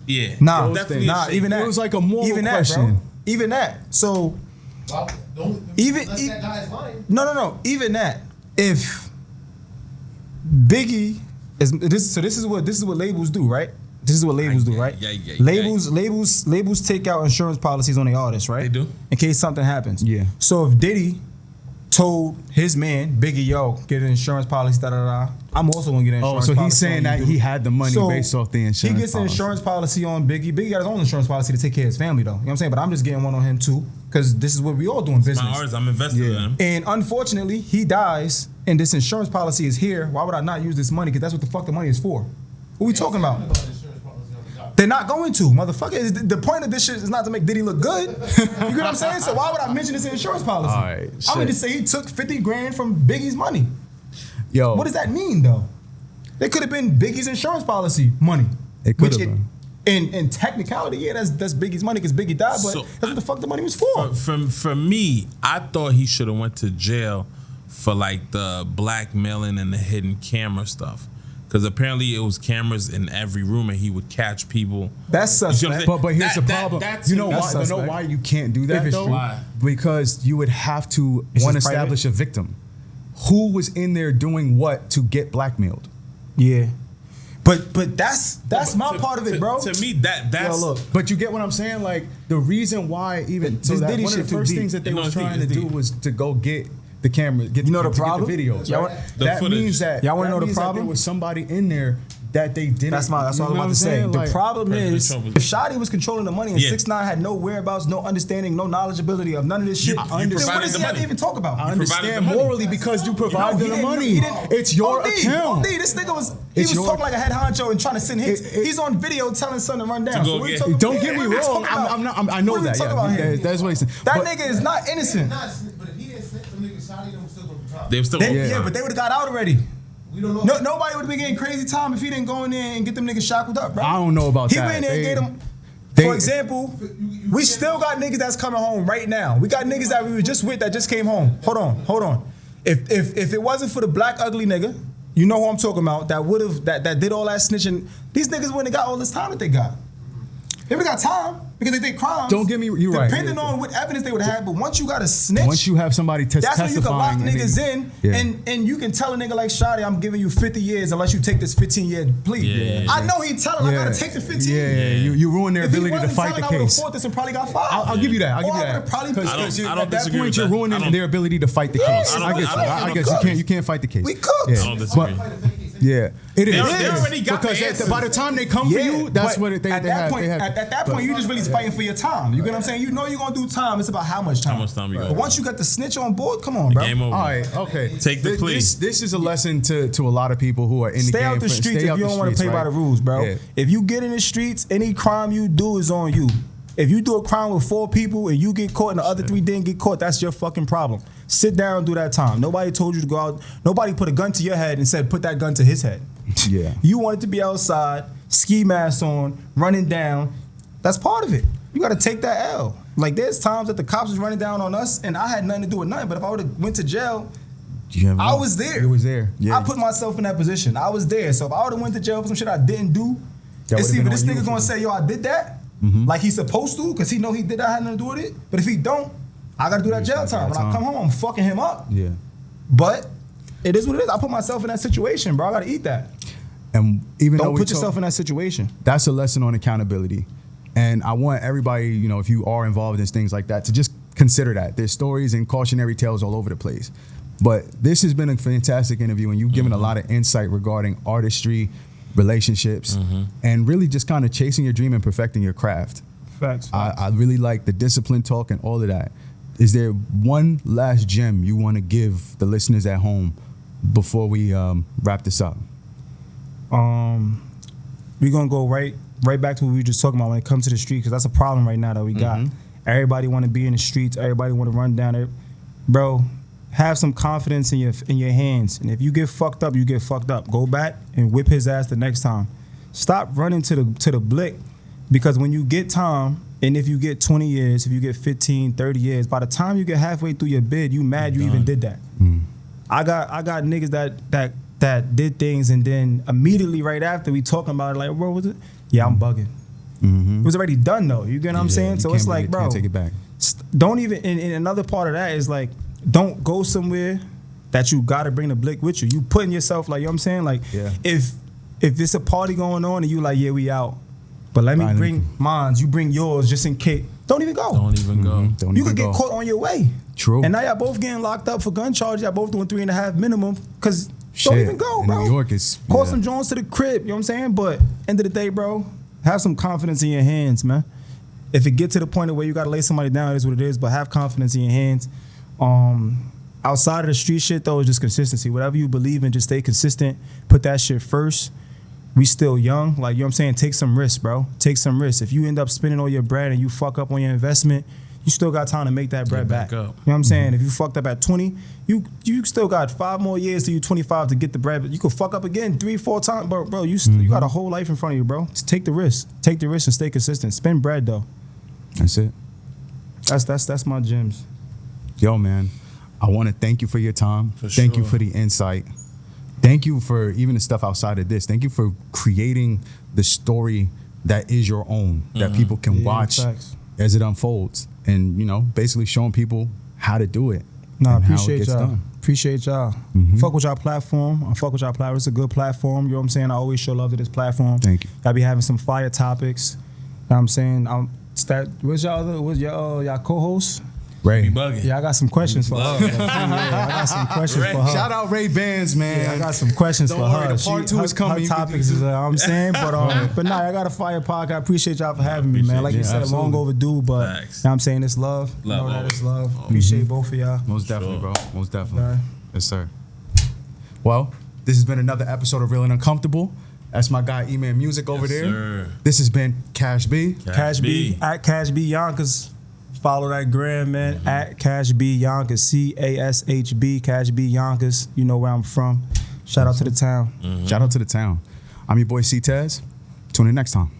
yeah. Nah, definitely. nah, even that. It was like a moral even question. that, bro. Even that. So Well, don't Even- unless that guy's lying. no. Even that. If Biggie is this, so this is what labels do, right? This is what labels do, right? yeah. Labels take out insurance policies on the artists, right? They do. In case something happens. Yeah. So if Diddy told his man Biggie, yo, get an insurance policy, I'm also gonna get an insurance Oh, so policy. he's saying on that you, he dude. had the money based off the insurance He gets an policy. insurance policy on Biggie. Biggie got his own insurance policy to take care of his family, though. You know what I'm saying? But I'm just getting one on him too, because this is what we all do in business. My artists, I'm invested in them. And unfortunately, he dies, and this insurance policy is here. Why would I not use this money? Because that's what the fuck the money is for. What we talking about? They're not going to, motherfucker. The point of this shit is not to make Diddy look good. You get what I'm saying? So why would I mention this insurance policy? All right, I'm gonna shit. just say he took 50 grand from Biggie's money. Yo, What does that mean, though? It could have been Biggie's insurance policy money. It could have been. in technicality, yeah, that's Biggie's money because Biggie died, but So, that's what the fuck the money was for. For me, I thought he should have went to jail for like the blackmailing and the hidden camera stuff. Because apparently it was cameras in every room and he would catch people. That's You see what I'm suspect. saying? But here's the problem. That's You know that's why? You know suspect. why you can't do that If it's though? true. Why? Because you would have to It's one just private? establish a victim. Who was in there doing what to get blackmailed? Yeah. But that's my To- part of it, bro. To me, that's Yo, look. But you get what I'm saying? Like the reason why even so This that Diddy one of shit the too first deep. things that they You know, was it's deep, trying to it's do deep. was to go get the camera, get You know the to problem? get the videos. Y'all Right? want- The That footage. means that Y'all wanna that know the means that problem? there was somebody in there that they didn't. That's all you I'm know about what to say. saying? The Like, problem President is, Trump was- if Shotty was controlling the money and Yeah. 6ix9ine had no whereabouts, no understanding, no knowledgeability of none of this shit, You then what provided does the he have to money. even talk about? I provided understand the money. morally because you provided he the didn't- money. he didn't- It's your OD, account. OD, this nigga was It's was your- talking like a head honcho and trying to send hits. It- He's on video telling son to run down. go So what get- you talking Don't about? get me What we wrong. talking about? I know What we that. talking about Yeah, here? that's what he's saying. That But- nigga is not innocent. Not, but if he didn't snitch, them niggas shot him, them still gonna be top. They were still Yeah, but they would have got out already. We don't know. No, nobody would have been getting crazy time if he didn't go in there and get them niggas shackled up, bro. I don't know about he that. went in there and They- gave them. they- For example, we still got niggas that's coming home right now. We got niggas that we were just with that just came home. Hold on. If it wasn't for the black ugly nigga, you know who I'm talking about, that would have that did all that snitching, these niggas wouldn't have got all this time that they got. They would have got time because they did crimes. Don't get me- you're right. Depending on what evidence they would have had, but once you got a snitch, Once you have somebody that's when you can lock testifying, and niggas then- in, Yeah. and you can tell a nigga like Shotty, I'm giving you 50 years unless you take this 15-year plea. Yeah. I know he telling I gotta take the 15. Yeah, you ruin their If he ability to wasn't fight the telling, I would've case. fought this and probably got fired. I'll give you that. I'll give Or you I that. would've probably- Because I don't at that disagree point, with you're that. I ruining don't- their ability to fight the Yeah, case. I don't- I get you. I don't- I guess I don't- you can't fight the case. We could. I don't disagree. Yeah, it is. They already got because the answers. by the time they come for you, that's but what they at they that have. point, They have. at that point, you just really fighting for your time. You get what I'm saying? You know you're gonna do time. It's about how much time. How much time you got. But once you got the snitch on board, come on, bro. Game over. All right, okay. Take the plea. This is a lesson to a lot of people who are in the Stay game. out the streets if you don't want to play by the right? rules, bro. Yeah. If you get in the streets, any crime you do is on you. If you do a crime with 4 people and you get caught and the other 3 didn't get caught, that's your fucking problem. Sit down and do that time. Nobody told you to go out. Nobody put a gun to your head and said put that gun to his head. Yeah. You wanted to be outside, ski mask on, running down. That's part of it. You got to take that L. Like there's times that the cops was running down on us and I had nothing to do with nothing. But if I would have went to jail, I was there. You was there. Yeah. I put myself in that position. I was there. So if I would have went to jail for some shit I didn't do, That it's would've either been this on you nigga gonna for- say, yo, I did that, like he's supposed to, because he know he did that, had nothing to do with it. But if he don't, I gotta do that jail time. When I come home, I'm fucking him up. Yeah. But it is what it is. I put myself in that situation, bro. I gotta eat that. And even though Don't we put talk- yourself in that situation. that's a lesson on accountability. And I want everybody, you know, if you are involved in things like that, to just consider that. There's stories and cautionary tales all over the place. But this has been a fantastic interview, and you've given a lot of insight regarding artistry, relationships, and really just kind of chasing your dream and perfecting your craft. Facts. I really like the discipline talk and all of that. Is there one last gem you want to give the listeners at home before we wrap this up? We're gonna go right back to what we were just talking about when it comes to the street, because that's a problem right now that we got. Everybody want to be in the streets. Everybody want to run down it, bro. Have some confidence in your hands, and if you get fucked up, you get fucked up. Go back and whip his ass the next time. Stop running to the blick, because when you get time, and if you get 20 years, if you get 15, 30 years, by the time you get halfway through your bid, you mad you even did that. I got niggas that did things, and then immediately right after we talking about it, like, bro, was it? Yeah, I'm bugging. It was already done though. You get what I'm saying? You So can't it's bring like, it- bro, can't take it back. don't even. And another part of that is like, don't go somewhere that you got to bring the blick with you. You putting yourself, like, you know what I'm saying? Like, Yeah. if it's a party going on and you like, yeah, we out, but let me Fine. bring mines, you bring yours just in case. Don't even go. Don't even go. Don't You even could get go. caught on your way. True. And now y'all both getting locked up for gun charges. Y'all both doing 3.5 minimum. Cause don't Shit. even go, In bro. New York, it's- call yeah. some Jones to the crib. You know what I'm saying? But end of the day, bro, have some confidence in your hands, man. If it get to the point of where you gotta lay somebody down, it is what it is. But have confidence in your hands. Outside of the street shit though, is just consistency. Whatever you believe in, just stay consistent. Put that shit first. We still young, like, you know what I'm saying? Take some risks, bro. Take some risks. If you end up spending all your bread and you fuck up on your investment, you still got time to make that bread back. back up. You know what I'm saying? If you fucked up at 20, you still got 5 more years till you 25 to get the bread. You could fuck up again 3-4 times, bro. You got a whole life in front of you, bro. Just take the risk. Take the risk and stay consistent. Spend bread though. That's it. That's my gems. Yo, man, I want to thank you for your time. Thank you sure. for the insight. Thank you for even the stuff outside of this. Thank you for creating the story that is your own, that people can watch facts. as it unfolds, and basically showing people how to do it. No, I and how it appreciate gets y'all. done. Appreciate y'all. Fuck with y'all platform. I fuck with y'all platform. It's a good platform. You know what I'm saying? I always show love to this platform. Thank you. I be having some fire topics. You know what I'm saying? What's y'all co-host? Ray. Be bugging. Yeah, I got some questions for her. Yeah, I got some questions for her. Shout out Ray Bandz, man. Yeah, I got some questions Don't for worry, her. the part 2 is her coming. You can topics do- is, I'm saying, but nah, I got a fire podcast. I appreciate y'all for having me, man. Like you said, absolutely. long overdue, but Facts. you know what I'm saying, it's love. Love You know that always. it's love. Appreciate both of y'all. Most definitely, bro. Most definitely. Okay. Yes, sir. Well, this has been another episode of Real and Uncomfortable. That's my guy, Eman Musik over Yes, there. sir. This has been Cash B. Cash B at Cash B Yonkers. Follow that gram, man. At Cash B Yonkers. CASHB Cash B Yonkers. You know where I'm from. Shout out to the town. Shout out to the town. I'm your boy C-Tez. Tune in next time.